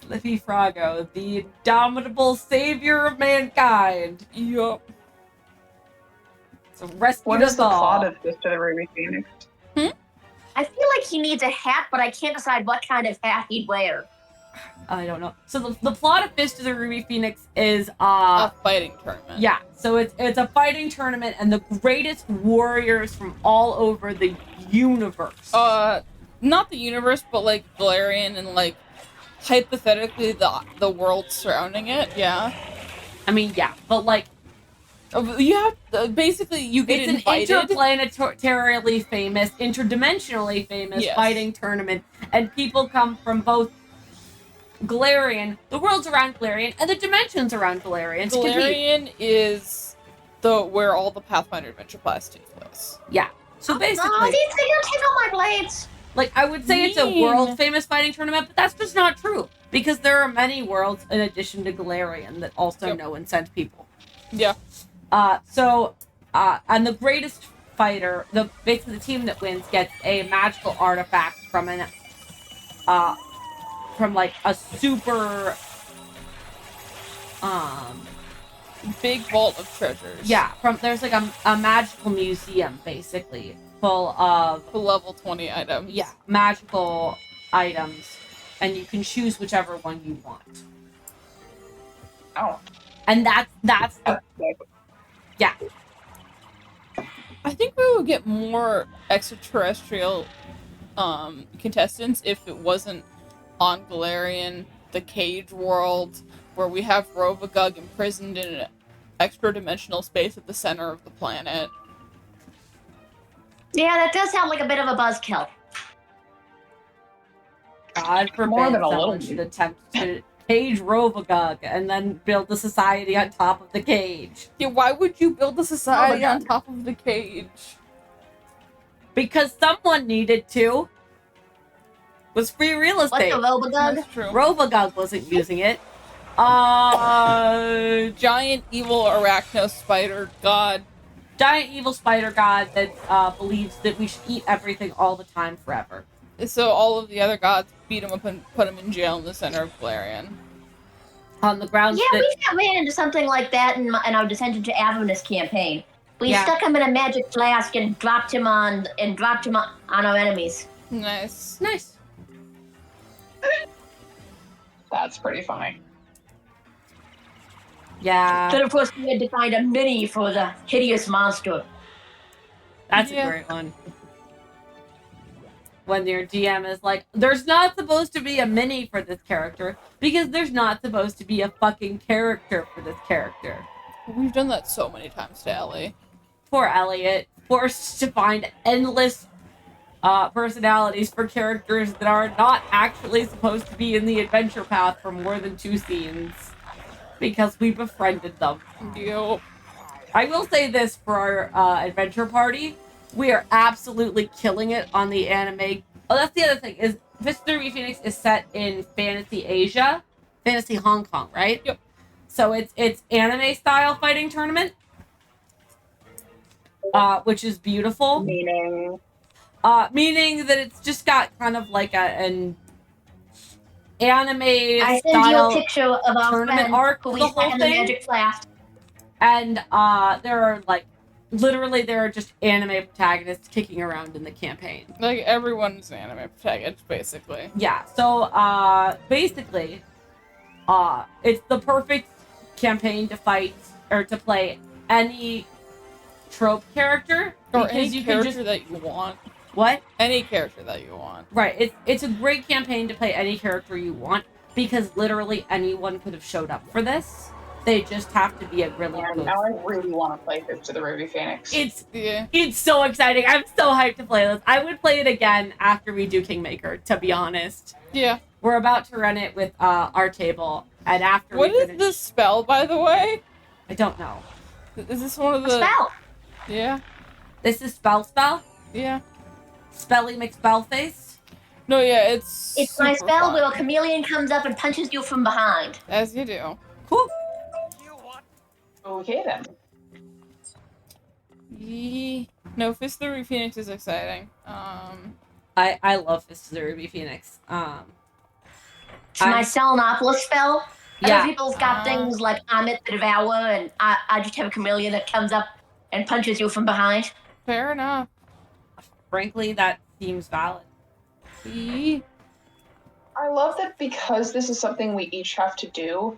[SPEAKER 2] Slippy Froggo, the indomitable savior of mankind.
[SPEAKER 1] Yup.
[SPEAKER 2] So rescue
[SPEAKER 4] What
[SPEAKER 2] us
[SPEAKER 4] is the
[SPEAKER 2] all.
[SPEAKER 4] plot of Fist of the Ruby Phoenix?
[SPEAKER 3] I feel like he needs a hat, but I can't decide what kind of hat he'd wear.
[SPEAKER 2] I don't know. So the plot of Fist of the Ruby Phoenix is
[SPEAKER 1] A fighting tournament.
[SPEAKER 2] yeah. So it's a fighting tournament, and the greatest warriors from all over the universe.
[SPEAKER 1] Not the universe, but like Galarian and like hypothetically the world surrounding it. Yeah.
[SPEAKER 2] I mean, yeah, but like
[SPEAKER 1] You have basically you get
[SPEAKER 2] it's
[SPEAKER 1] invited.
[SPEAKER 2] an interplanetarily famous, interdimensionally famous
[SPEAKER 1] Yes.
[SPEAKER 2] fighting tournament, and people come from both Galarian, the worlds around Galarian, and the dimensions around Galarian. To compete.
[SPEAKER 1] Galarian is where all the Pathfinder Adventure class takes place.
[SPEAKER 2] Yeah. So basically,
[SPEAKER 3] Oh, they're gonna take all my blades.
[SPEAKER 2] like I would say it's a
[SPEAKER 1] Mean.
[SPEAKER 2] world famous fighting tournament, but that's just not true because there are many worlds in addition to Galarian that also know and send people.
[SPEAKER 1] Yeah.
[SPEAKER 2] And the greatest fighter, basically the team that wins gets a magical artifact from like a super
[SPEAKER 1] Big vault of treasures.
[SPEAKER 2] yeah, there's like a magical museum basically full of
[SPEAKER 1] For level 20 items.
[SPEAKER 2] yeah, magical items, and you can choose whichever one you want.
[SPEAKER 4] Oh.
[SPEAKER 2] And that's yeah.
[SPEAKER 1] I think we would get more extraterrestrial contestants if it wasn't on Galarian, the Cage world, where we have Rovagug imprisoned in an extra-dimensional space at the center of the planet.
[SPEAKER 3] Yeah, that does sound like a bit of a buzzkill.
[SPEAKER 2] God forbid
[SPEAKER 4] More than a
[SPEAKER 2] someone
[SPEAKER 4] little
[SPEAKER 2] should
[SPEAKER 4] bit.
[SPEAKER 2] attempt to cage Rovagug and then build the society on top of the cage.
[SPEAKER 1] Yeah, why would you build a society on top of the cage?
[SPEAKER 2] Because someone needed to. It was free real
[SPEAKER 3] What's
[SPEAKER 2] estate.
[SPEAKER 3] a Robogug?
[SPEAKER 1] That's true.
[SPEAKER 2] Rovagug wasn't using it.
[SPEAKER 1] Giant evil arachno spider god.
[SPEAKER 2] Giant evil spider god that believes that we should eat everything all the time forever.
[SPEAKER 1] So all of the other gods beat him up and put him in jail in the center of Galarian.
[SPEAKER 2] On the grounds
[SPEAKER 3] Yeah,
[SPEAKER 2] that
[SPEAKER 3] we ran into something like that in our Descent into Avernus campaign. We
[SPEAKER 2] Yeah.
[SPEAKER 3] stuck him in a magic flask and dropped him on our enemies.
[SPEAKER 1] Nice.
[SPEAKER 2] nice.
[SPEAKER 4] That's pretty funny.
[SPEAKER 2] Yeah,
[SPEAKER 3] Then of course we had to find a mini for the hideous monster.
[SPEAKER 2] that's
[SPEAKER 1] Yeah.
[SPEAKER 2] a great one. When your GM is like, there's not supposed to be a mini for this character because there's not supposed to be a fucking character for this character.
[SPEAKER 1] We've done that so many times to Ellie.
[SPEAKER 2] Poor Elliot, forced to find endless personalities for characters that are not actually supposed to be in the adventure path for more than 2 scenes because we befriended them.
[SPEAKER 1] Yup.
[SPEAKER 2] I will say this for our adventure party. We are absolutely killing it on the anime. Oh, that's the other thing, is Fist of the Ruby Phoenix is set in Fantasy Asia, Fantasy Hong Kong, right?
[SPEAKER 1] Yep.
[SPEAKER 2] So it's anime style fighting tournament, which is beautiful.
[SPEAKER 4] Meaning.
[SPEAKER 2] Meaning that it's just got kind of like an anime
[SPEAKER 3] I send you a
[SPEAKER 2] style
[SPEAKER 3] picture of our
[SPEAKER 2] tournament
[SPEAKER 3] friend
[SPEAKER 2] arc
[SPEAKER 3] who
[SPEAKER 2] for
[SPEAKER 3] we
[SPEAKER 2] the
[SPEAKER 3] stuck
[SPEAKER 2] whole
[SPEAKER 3] in the
[SPEAKER 2] thing.
[SPEAKER 3] magic flask.
[SPEAKER 2] And there are like literally there are just anime protagonists kicking around in the campaign.
[SPEAKER 1] Like everyone's an anime protagonist, basically.
[SPEAKER 2] Yeah, so basically it's the perfect campaign to fight or to play any trope character
[SPEAKER 1] Or
[SPEAKER 2] because
[SPEAKER 1] any
[SPEAKER 2] you
[SPEAKER 1] character
[SPEAKER 2] can just
[SPEAKER 1] that you want.
[SPEAKER 2] what?
[SPEAKER 1] Any character that you want.
[SPEAKER 2] Right. It's a great campaign to play any character you want because literally anyone could have showed up for this. They just have to be a really
[SPEAKER 4] And
[SPEAKER 2] good.
[SPEAKER 4] now I really want to play Fist of the Ruby Phoenix.
[SPEAKER 1] Yeah.
[SPEAKER 2] It's so exciting. I'm so hyped to play this. I would play it again after we do Kingmaker, to be honest.
[SPEAKER 1] Yeah.
[SPEAKER 2] We're about to run it with our table, and after
[SPEAKER 1] What
[SPEAKER 2] we
[SPEAKER 1] is
[SPEAKER 2] finish,
[SPEAKER 1] this spell, by the way?
[SPEAKER 2] I don't know.
[SPEAKER 1] Is this one of
[SPEAKER 3] A
[SPEAKER 1] the...
[SPEAKER 3] spell.
[SPEAKER 1] Yeah.
[SPEAKER 2] This is spell,
[SPEAKER 1] Yeah.
[SPEAKER 2] Spelly McSpellface.
[SPEAKER 1] No, yeah, it's
[SPEAKER 3] It's my
[SPEAKER 1] super
[SPEAKER 3] spell
[SPEAKER 1] fun.
[SPEAKER 3] where a chameleon comes up and punches you from behind.
[SPEAKER 1] As you do.
[SPEAKER 2] Cool.
[SPEAKER 4] Okay then.
[SPEAKER 1] No, Fist of the Ruby Phoenix is exciting.
[SPEAKER 2] I love Fist of the Ruby Phoenix.
[SPEAKER 3] It's my Selenopolis spell. Other
[SPEAKER 2] Yeah.
[SPEAKER 3] people's got things like Amit the Devour, and I just have a chameleon that comes up and punches you from behind.
[SPEAKER 1] Fair enough.
[SPEAKER 2] Frankly, that seems valid.
[SPEAKER 4] I love that because this is something we each have to do.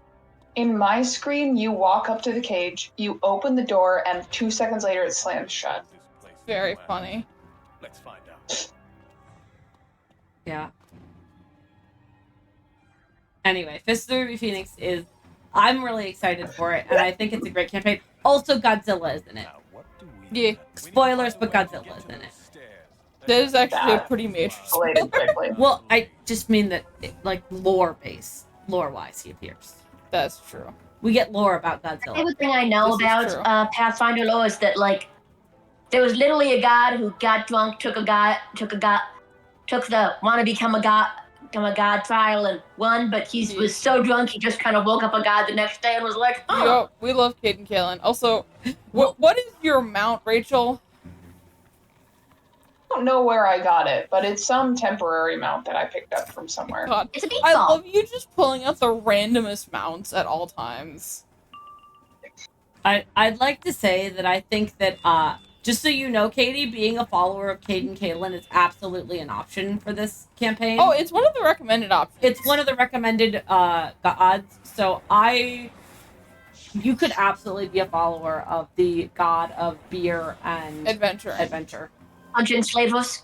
[SPEAKER 4] In my screen, you walk up to the cage, you open the door, and 2 seconds later it slams shut.
[SPEAKER 1] Very funny.
[SPEAKER 5] Let's find out.
[SPEAKER 2] Yeah. Anyway, Fist of the Ruby Phoenix is... I'm really excited for it, and I think it's a great campaign. Also, Godzilla is in it.
[SPEAKER 1] Yeah.
[SPEAKER 2] Spoilers, but Godzilla is in it.
[SPEAKER 1] That is actually a
[SPEAKER 4] That
[SPEAKER 1] pretty major
[SPEAKER 4] escalated
[SPEAKER 1] spoiler.
[SPEAKER 4] quickly.
[SPEAKER 2] Well, I just mean that, like, lore-wise, he appears.
[SPEAKER 1] That's true.
[SPEAKER 2] We get lore about
[SPEAKER 3] The
[SPEAKER 2] Godzilla.
[SPEAKER 3] favorite thing I know
[SPEAKER 1] This is true.
[SPEAKER 3] about Pathfinder lore is that like there was literally a god who got drunk, took the wanna become a god trial and won, but he was so drunk he just kind of woke up a god the next day and was like, oh.
[SPEAKER 1] Yo, we love Caden Kalen. Also, what is your mount, Rachel?
[SPEAKER 4] I don't know where I got it, but it's some temporary mount that I picked up from somewhere.
[SPEAKER 1] God,
[SPEAKER 3] It's a
[SPEAKER 1] I
[SPEAKER 3] default.
[SPEAKER 1] love you just pulling out the randomest mounts at all times.
[SPEAKER 2] I'd like to say that I think that, just so you know, Katie, being a follower of Caden Kalen is absolutely an option for this campaign.
[SPEAKER 1] Oh, it's one of the recommended options.
[SPEAKER 2] It's one of the recommended gods, so you could absolutely be a follower of the god of beer and
[SPEAKER 1] adventure.
[SPEAKER 3] Punching slavers.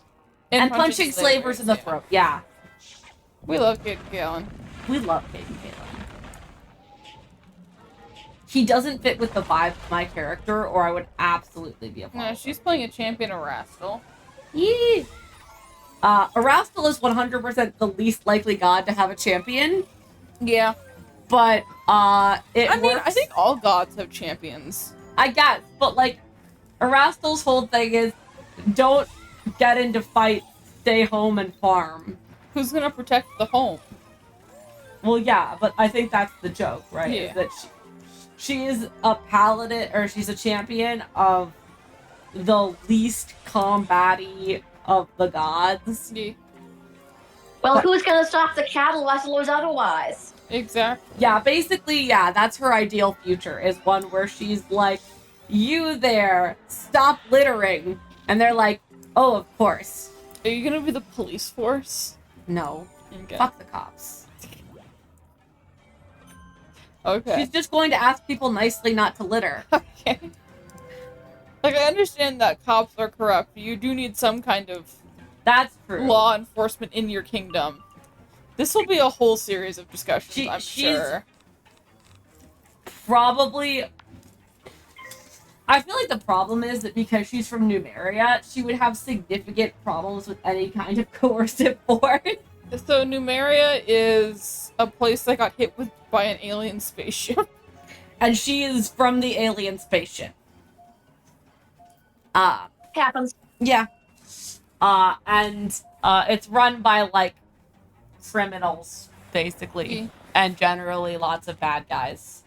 [SPEAKER 2] and punching slavers in the throat. Yeah,
[SPEAKER 1] We love Caden Kalen.
[SPEAKER 2] we love Caden Kalen. He doesn't fit with the vibe of my character, or I would absolutely be a follower.
[SPEAKER 1] No, she's playing a champion of Rastal.
[SPEAKER 2] Yee! Erastil is 100% the least likely god to have a champion,
[SPEAKER 1] Yeah.
[SPEAKER 2] but it
[SPEAKER 1] I mean,
[SPEAKER 2] works.
[SPEAKER 1] I think all gods have champions.
[SPEAKER 2] I guess, but like, Erastil's whole thing is don't get into fights, stay home and farm.
[SPEAKER 1] Who's gonna protect the home?
[SPEAKER 2] Well, yeah, but I think that's the joke, right?
[SPEAKER 1] Yeah.
[SPEAKER 2] Is that she is a paladin, or she's a champion of the least combat-y of the gods.
[SPEAKER 1] Yeah,
[SPEAKER 3] Well, who's gonna stop the cattle rustlers otherwise?
[SPEAKER 1] exactly.
[SPEAKER 2] Yeah, basically, yeah, that's her ideal future, is one where she's like, you there, stop littering. And they're like, oh, of course.
[SPEAKER 1] Are you gonna be the police force?
[SPEAKER 2] No.
[SPEAKER 1] Okay.
[SPEAKER 2] Fuck the cops.
[SPEAKER 1] Okay.
[SPEAKER 2] She's just going to ask people nicely not to litter.
[SPEAKER 1] Okay. Like, I understand that cops are corrupt. You do need some kind of
[SPEAKER 2] That's true.
[SPEAKER 1] law enforcement in your kingdom. This will be a whole series of discussions, I'm
[SPEAKER 2] she's-
[SPEAKER 1] sure.
[SPEAKER 2] Probably... I feel like the problem is that because she's from Numeria, she would have significant problems with any kind of coercive force.
[SPEAKER 1] So, Numeria is a place that got hit by an alien spaceship.
[SPEAKER 2] And she is from the alien spaceship.
[SPEAKER 3] Happens.
[SPEAKER 2] Yeah. And it's run by, like, criminals, basically.
[SPEAKER 1] Yeah.
[SPEAKER 2] And generally lots of bad guys.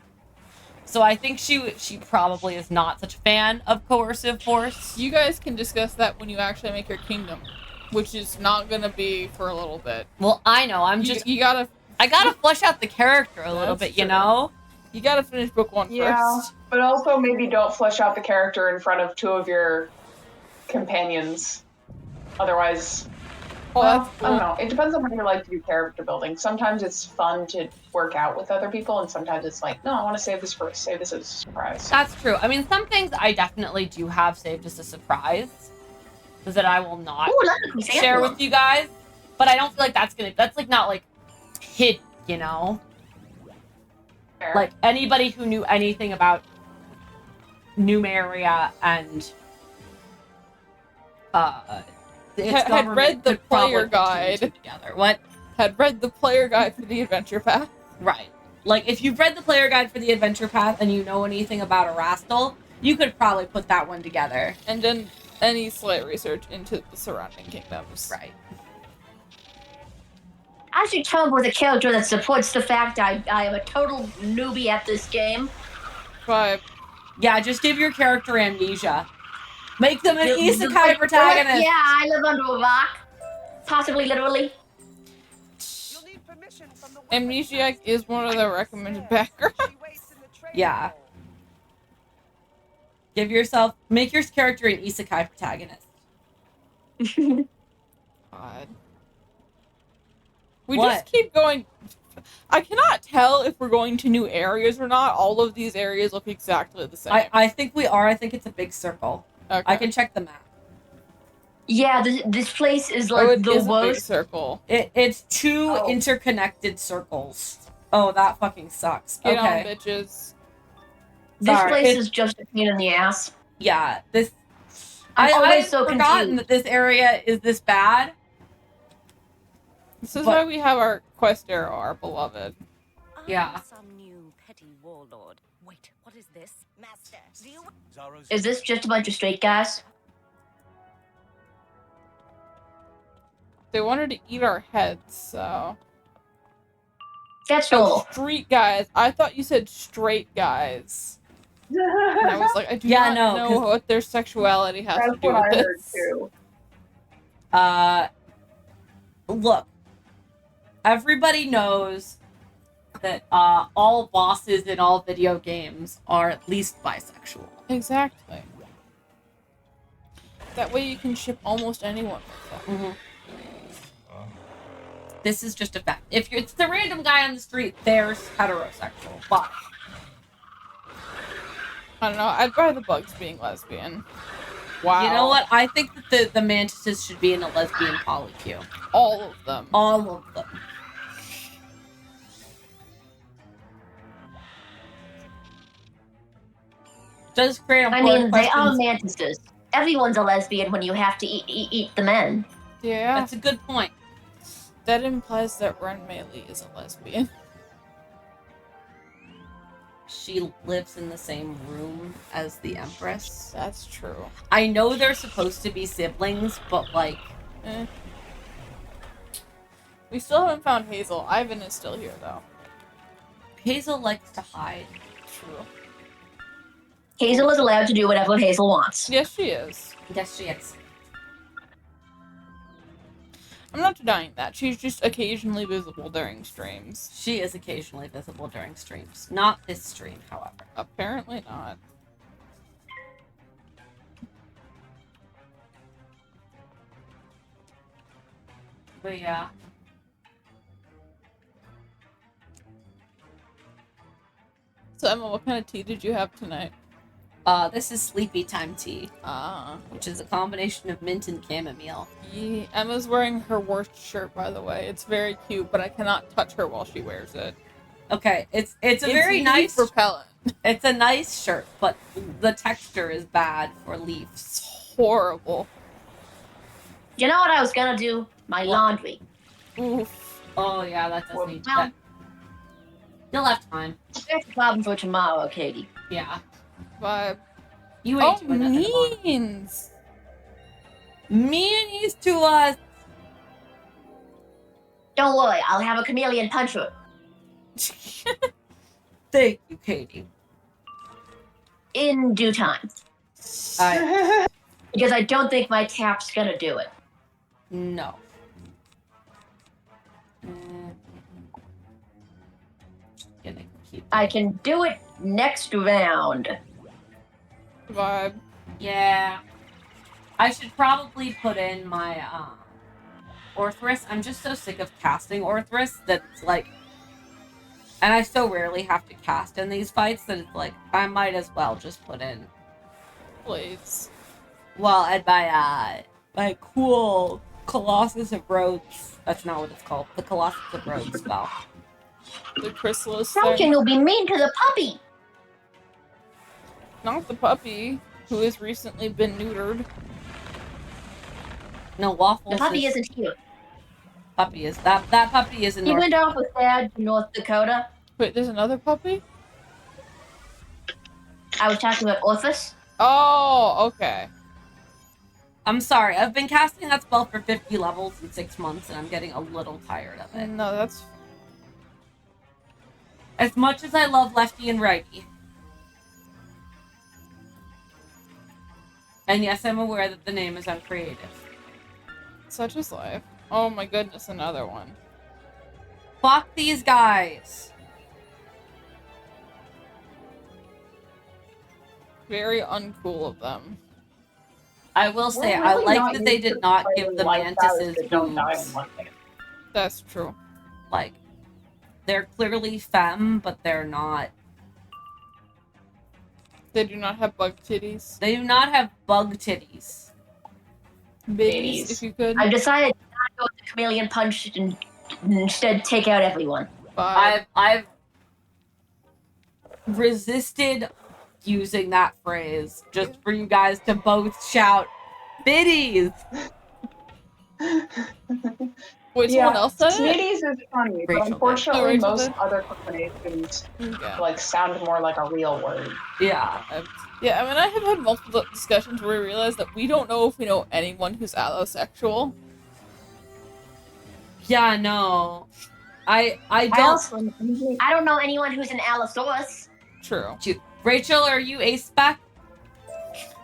[SPEAKER 2] So I think she probably is not such a fan of coercive force.
[SPEAKER 1] You guys can discuss that when you actually make your kingdom, which is not gonna be for a little bit.
[SPEAKER 2] Well, I know. I gotta flesh out the character a little
[SPEAKER 1] That's
[SPEAKER 2] bit, you
[SPEAKER 1] true.
[SPEAKER 2] know?
[SPEAKER 1] You gotta finish book one
[SPEAKER 4] Yeah,
[SPEAKER 1] first.
[SPEAKER 4] but also maybe don't flesh out the character in front of 2 of your companions. Otherwise,
[SPEAKER 1] Oh,
[SPEAKER 4] well,
[SPEAKER 1] that's
[SPEAKER 4] I don't
[SPEAKER 1] cool.
[SPEAKER 4] know. It depends on how you like to do character building. Sometimes it's fun to work out with other people, and sometimes it's like, no, I want to save this first. Save this as a surprise.
[SPEAKER 2] That's true. I mean, some things I definitely do have saved as a surprise. That I will not
[SPEAKER 3] Ooh, that's a example.
[SPEAKER 2] share with you guys. But I don't feel like that's like not like hidden, you know?
[SPEAKER 4] Fair.
[SPEAKER 2] Like anybody who knew anything about Numeria and its
[SPEAKER 1] Had
[SPEAKER 2] government
[SPEAKER 1] read the
[SPEAKER 2] could probably
[SPEAKER 1] player
[SPEAKER 2] put two and
[SPEAKER 1] guide.
[SPEAKER 2] two together. What?
[SPEAKER 1] Had read the player guide for the adventure path.
[SPEAKER 2] Right. Like if you've read the player guide for the adventure path and you know anything about Erastil, you could probably put that one together.
[SPEAKER 1] And then any slight research into the surrounding kingdoms.
[SPEAKER 2] Right.
[SPEAKER 3] I should come up with a character that supports the fact I am a total newbie at this game.
[SPEAKER 1] But
[SPEAKER 2] Yeah, just give your character amnesia. Make them an
[SPEAKER 3] You-
[SPEAKER 2] isekai protagonist.
[SPEAKER 3] Yeah, I live under a rock. Possibly literally.
[SPEAKER 1] Amnesiac is one of the recommended backgrounds.
[SPEAKER 2] Yeah. Make your character an isekai protagonist.
[SPEAKER 1] God. We
[SPEAKER 2] What?
[SPEAKER 1] just keep going. I cannot tell if we're going to new areas or not. All of these areas look exactly the same.
[SPEAKER 2] I think we are. I think it's a big circle.
[SPEAKER 1] Okay.
[SPEAKER 2] I can check the map.
[SPEAKER 3] Yeah, this place is
[SPEAKER 1] Oh,
[SPEAKER 3] like
[SPEAKER 1] it
[SPEAKER 3] the
[SPEAKER 1] is a big
[SPEAKER 3] worst.
[SPEAKER 1] circle.
[SPEAKER 2] It's two
[SPEAKER 3] Oh.
[SPEAKER 2] interconnected circles. Oh, that fucking sucks.
[SPEAKER 1] Get on,
[SPEAKER 2] Okay.
[SPEAKER 1] bitches.
[SPEAKER 3] This
[SPEAKER 2] Sorry,
[SPEAKER 3] place
[SPEAKER 2] it-
[SPEAKER 3] is just a pain in the ass.
[SPEAKER 2] Yeah, this.
[SPEAKER 3] I'm always
[SPEAKER 2] I've
[SPEAKER 3] so
[SPEAKER 2] forgotten
[SPEAKER 3] confused.
[SPEAKER 2] that this area is this bad.
[SPEAKER 1] This is
[SPEAKER 2] But-
[SPEAKER 1] why we have our quest arrow, our beloved.
[SPEAKER 2] Yeah.
[SPEAKER 6] Some new petty warlord. Wait, what is this? Master, do you...
[SPEAKER 3] Is this just a bunch of straight guys?
[SPEAKER 1] They wanted to eat our heads, so.
[SPEAKER 3] That's
[SPEAKER 1] Oh,
[SPEAKER 3] normal.
[SPEAKER 1] street guys. I thought you said straight guys. And I was like, I do
[SPEAKER 2] Yeah,
[SPEAKER 1] not
[SPEAKER 2] no,
[SPEAKER 1] know
[SPEAKER 2] 'cause-
[SPEAKER 1] what their sexuality has to
[SPEAKER 4] That's
[SPEAKER 1] do
[SPEAKER 4] what
[SPEAKER 1] with
[SPEAKER 4] I heard
[SPEAKER 1] this.
[SPEAKER 4] too.
[SPEAKER 2] Look. Everybody knows that all bosses in all video games are at least bisexual.
[SPEAKER 1] Exactly. That way you can ship almost anyone with them.
[SPEAKER 2] Mm-hmm. This is just a fact. If it's the random guy on the street, there's heterosexual. But
[SPEAKER 1] I don't know. I'd buy the bugs being lesbian. Wow.
[SPEAKER 2] you know what? I think that the mantises should be in a lesbian polycule.
[SPEAKER 1] All of them.
[SPEAKER 2] All of them. Does create a
[SPEAKER 3] I mean, they are mantises. Everyone's a lesbian when you have to eat the men.
[SPEAKER 1] Yeah.
[SPEAKER 2] That's a good point.
[SPEAKER 1] That implies that Ren Meili is a lesbian.
[SPEAKER 2] She lives in the same room as the Empress.
[SPEAKER 1] That's true.
[SPEAKER 2] I know they're supposed to be siblings, but like,
[SPEAKER 1] Eh. We still haven't found Hazel. Ivan is still here, though.
[SPEAKER 2] Hazel likes to hide.
[SPEAKER 1] True.
[SPEAKER 3] Hazel is allowed to do whatever Hazel wants.
[SPEAKER 1] Yes, she is.
[SPEAKER 2] Yes, she is.
[SPEAKER 1] I'm not denying that. She's just occasionally visible during streams.
[SPEAKER 2] She is occasionally visible during streams. Not this stream, however.
[SPEAKER 1] Apparently not.
[SPEAKER 2] But yeah.
[SPEAKER 1] So, Emma, what kind of tea did you have tonight?
[SPEAKER 2] This is sleepy time tea,
[SPEAKER 1] Ah.
[SPEAKER 2] which is a combination of mint and chamomile.
[SPEAKER 1] Yeah. Emma's wearing her worst shirt, by the way. It's very cute, but I cannot touch her while she wears it.
[SPEAKER 2] Okay, it's a very
[SPEAKER 1] leaf
[SPEAKER 2] nice.
[SPEAKER 1] repellent.
[SPEAKER 2] It's a nice shirt, but the texture is bad for leaves.
[SPEAKER 1] It's horrible.
[SPEAKER 3] You know what I was gonna do? My laundry.
[SPEAKER 1] Oof.
[SPEAKER 2] Oh yeah, that does need
[SPEAKER 3] Well-
[SPEAKER 2] that. You'll have time.
[SPEAKER 3] That's a problem for tomorrow, Katie.
[SPEAKER 2] Yeah.
[SPEAKER 1] Vibe.
[SPEAKER 2] You
[SPEAKER 1] Oh,
[SPEAKER 2] ain't doing nothing tomorrow.
[SPEAKER 1] means.
[SPEAKER 2] Meanies to us.
[SPEAKER 3] Don't worry, I'll have a chameleon punch her.
[SPEAKER 2] Thank you, Katie.
[SPEAKER 3] In due time. Because I don't think my tap's gonna do it.
[SPEAKER 2] No. Mm. Gonna keep.
[SPEAKER 3] I can do it next round.
[SPEAKER 1] Vibe.
[SPEAKER 2] Yeah. I should probably put in my Orthrus. I'm just so sick of casting Orthrus that it's like, and I so rarely have to cast in these fights that it's like I might as well just put in.
[SPEAKER 1] Please.
[SPEAKER 2] Well, and my cool Colossus of Rhodes. That's not what it's called. The Colossus of Rhodes spell.
[SPEAKER 1] The chrysalis
[SPEAKER 3] How
[SPEAKER 1] thing.
[SPEAKER 3] can you be mean to the puppy?
[SPEAKER 1] Not the puppy, who has recently been neutered.
[SPEAKER 2] No, Waffles.
[SPEAKER 3] The puppy
[SPEAKER 2] is,
[SPEAKER 3] isn't here.
[SPEAKER 2] Puppy is that puppy is in
[SPEAKER 3] He
[SPEAKER 2] North.
[SPEAKER 3] went off with Dad to North Dakota.
[SPEAKER 1] Wait, there's another puppy?
[SPEAKER 3] I was talking about Orpheus.
[SPEAKER 1] Oh, okay.
[SPEAKER 2] I'm sorry. I've been casting that spell for 50 levels in 6 months, and I'm getting a little tired of it.
[SPEAKER 1] No, that's...
[SPEAKER 2] As much as I love lefty and righty. And yes, I'm aware that the name is uncreative.
[SPEAKER 1] Such is life. Oh my goodness, another one.
[SPEAKER 2] Fuck these guys.
[SPEAKER 1] Very uncool of them.
[SPEAKER 2] I will say,
[SPEAKER 4] We're
[SPEAKER 2] I
[SPEAKER 4] really
[SPEAKER 2] like
[SPEAKER 4] not
[SPEAKER 2] that they
[SPEAKER 4] used
[SPEAKER 2] did
[SPEAKER 4] to
[SPEAKER 2] not
[SPEAKER 4] playing
[SPEAKER 2] give the
[SPEAKER 4] lifestyles
[SPEAKER 2] mantises
[SPEAKER 4] that don't die in
[SPEAKER 2] boobs.
[SPEAKER 4] one minute.
[SPEAKER 1] That's true.
[SPEAKER 2] Like, they're clearly femme, but they're not.
[SPEAKER 1] They do not have bug titties.
[SPEAKER 2] They do not have bug titties.
[SPEAKER 1] Bitties, if you could.
[SPEAKER 3] I've decided not to go with the chameleon punch and instead take out everyone.
[SPEAKER 2] I've resisted using that phrase just for you guys to both shout biddies.
[SPEAKER 1] Wait, someone else said it?
[SPEAKER 4] Titties is funny,
[SPEAKER 2] Rachel
[SPEAKER 4] but unfortunately,
[SPEAKER 1] did. Oh, Rachel
[SPEAKER 4] most
[SPEAKER 1] did?
[SPEAKER 4] other combinations
[SPEAKER 1] Yeah.
[SPEAKER 4] like sound more like a real word.
[SPEAKER 2] Yeah.
[SPEAKER 1] Yeah, I mean, I have had multiple discussions where we realize that we don't know if we know anyone who's allosexual.
[SPEAKER 2] Yeah, no. I
[SPEAKER 3] I
[SPEAKER 2] don't.
[SPEAKER 3] don't know anyone who's an Allosaurus.
[SPEAKER 1] True.
[SPEAKER 2] Rachel, are you ace-spec?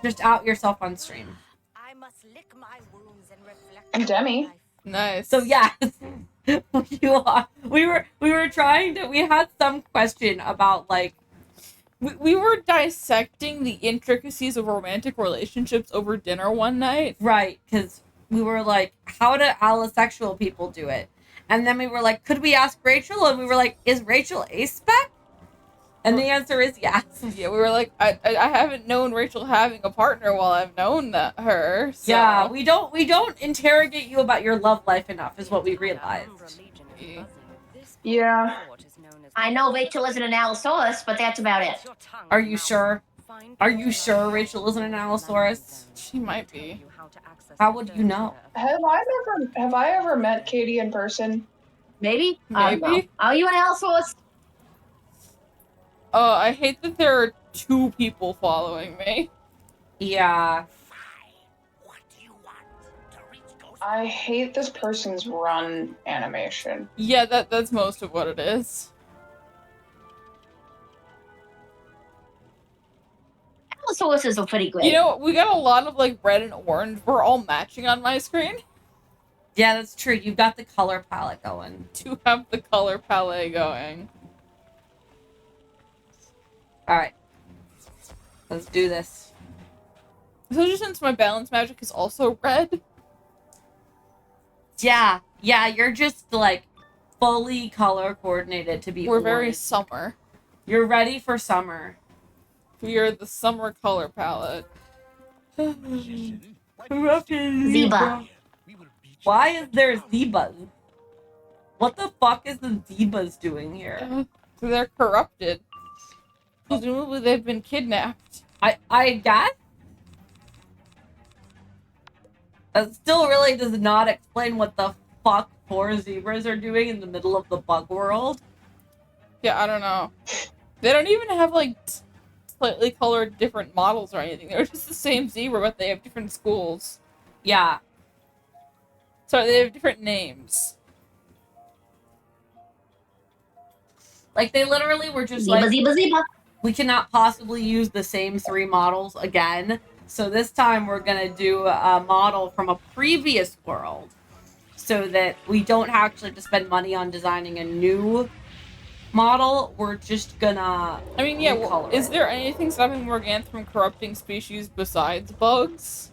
[SPEAKER 2] Just out yourself on stream.
[SPEAKER 6] I must lick my wounds and reflect.
[SPEAKER 4] And Demi.
[SPEAKER 1] Nice.
[SPEAKER 2] So yes, you are. We were trying to. We had some question about like.
[SPEAKER 1] We were dissecting the intricacies of romantic relationships over dinner one night.
[SPEAKER 2] Right, because we were like, how do allosexual people do it? And then we were like, could we ask Rachel? And we were like, is Rachel ace-spec? And the answer is yes.
[SPEAKER 1] Yeah, we were like, I haven't known Rachel having a partner while I've known her. So.
[SPEAKER 2] Yeah, we don't interrogate you about your love life enough, is what we realized.
[SPEAKER 4] Yeah.
[SPEAKER 3] I know Rachel isn't an Allosaurus, but that's about it.
[SPEAKER 2] Are you sure? Are you sure Rachel isn't an Allosaurus?
[SPEAKER 1] She might be.
[SPEAKER 2] How would you know?
[SPEAKER 4] Have I ever met Katie in person?
[SPEAKER 3] Maybe? I don't know.
[SPEAKER 1] Maybe.
[SPEAKER 3] Are you an Allosaurus?
[SPEAKER 1] I hate that there are 2 people following me.
[SPEAKER 2] Yeah.
[SPEAKER 4] I hate this person's run animation.
[SPEAKER 1] Yeah, that's most of what it is.
[SPEAKER 3] Allosauruses are pretty great.
[SPEAKER 1] You know, we got a lot of like red and orange. We're all matching on my screen.
[SPEAKER 2] Yeah, that's true. You've got the color palette going.
[SPEAKER 1] To have the color palette going.
[SPEAKER 2] Alright. Let's do this.
[SPEAKER 1] Especially since my balance magic is also red.
[SPEAKER 2] Yeah, you're just like fully color coordinated to be
[SPEAKER 1] We're very
[SPEAKER 2] orange.
[SPEAKER 1] summer.
[SPEAKER 2] You're ready for summer.
[SPEAKER 1] We are the summer color palette.
[SPEAKER 3] Zebra.
[SPEAKER 2] Why is there zebas? What the fuck is the zebas doing here?
[SPEAKER 1] They're corrupted. Presumably they've been kidnapped.
[SPEAKER 2] I guess? That still really does not explain what the fuck 4 zebras are doing in the middle of the bug world.
[SPEAKER 1] Yeah, I don't know. They don't even have like slightly colored different models or anything. They're just the same zebra, but they have different schools.
[SPEAKER 2] Yeah.
[SPEAKER 1] Sorry, they have different names.
[SPEAKER 2] Like, they literally were just
[SPEAKER 3] Zebra,
[SPEAKER 2] like,
[SPEAKER 3] zebra, zebra.
[SPEAKER 2] we cannot possibly use the same 3 models again. So this time we're gonna do a model from a previous world so that we don't actually have to spend money on designing a new model. We're just gonna
[SPEAKER 1] I mean, yeah,
[SPEAKER 2] recolor
[SPEAKER 1] is
[SPEAKER 2] it.
[SPEAKER 1] there anything stopping Morgantha from corrupting species besides bugs?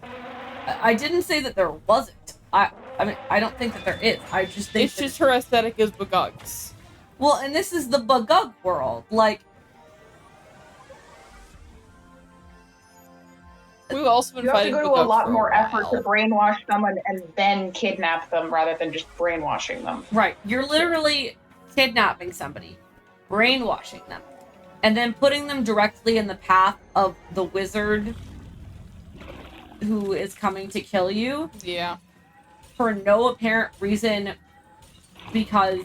[SPEAKER 2] I didn't say that there wasn't. I mean, I don't think that there is. I just think
[SPEAKER 1] It's just her aesthetic is bugugs.
[SPEAKER 2] Well, and this is the bugug world. Like,
[SPEAKER 1] We've also been
[SPEAKER 4] You have to
[SPEAKER 1] fighting
[SPEAKER 4] go to a
[SPEAKER 1] bugugs
[SPEAKER 4] lot
[SPEAKER 1] for
[SPEAKER 4] more effort to
[SPEAKER 1] while.
[SPEAKER 4] brainwash someone and then kidnap them rather than just brainwashing them.
[SPEAKER 2] right, you're literally kidnapping somebody, brainwashing them, and then putting them directly in the path of the wizard who is coming to kill you
[SPEAKER 1] Yeah.
[SPEAKER 2] for no apparent reason, because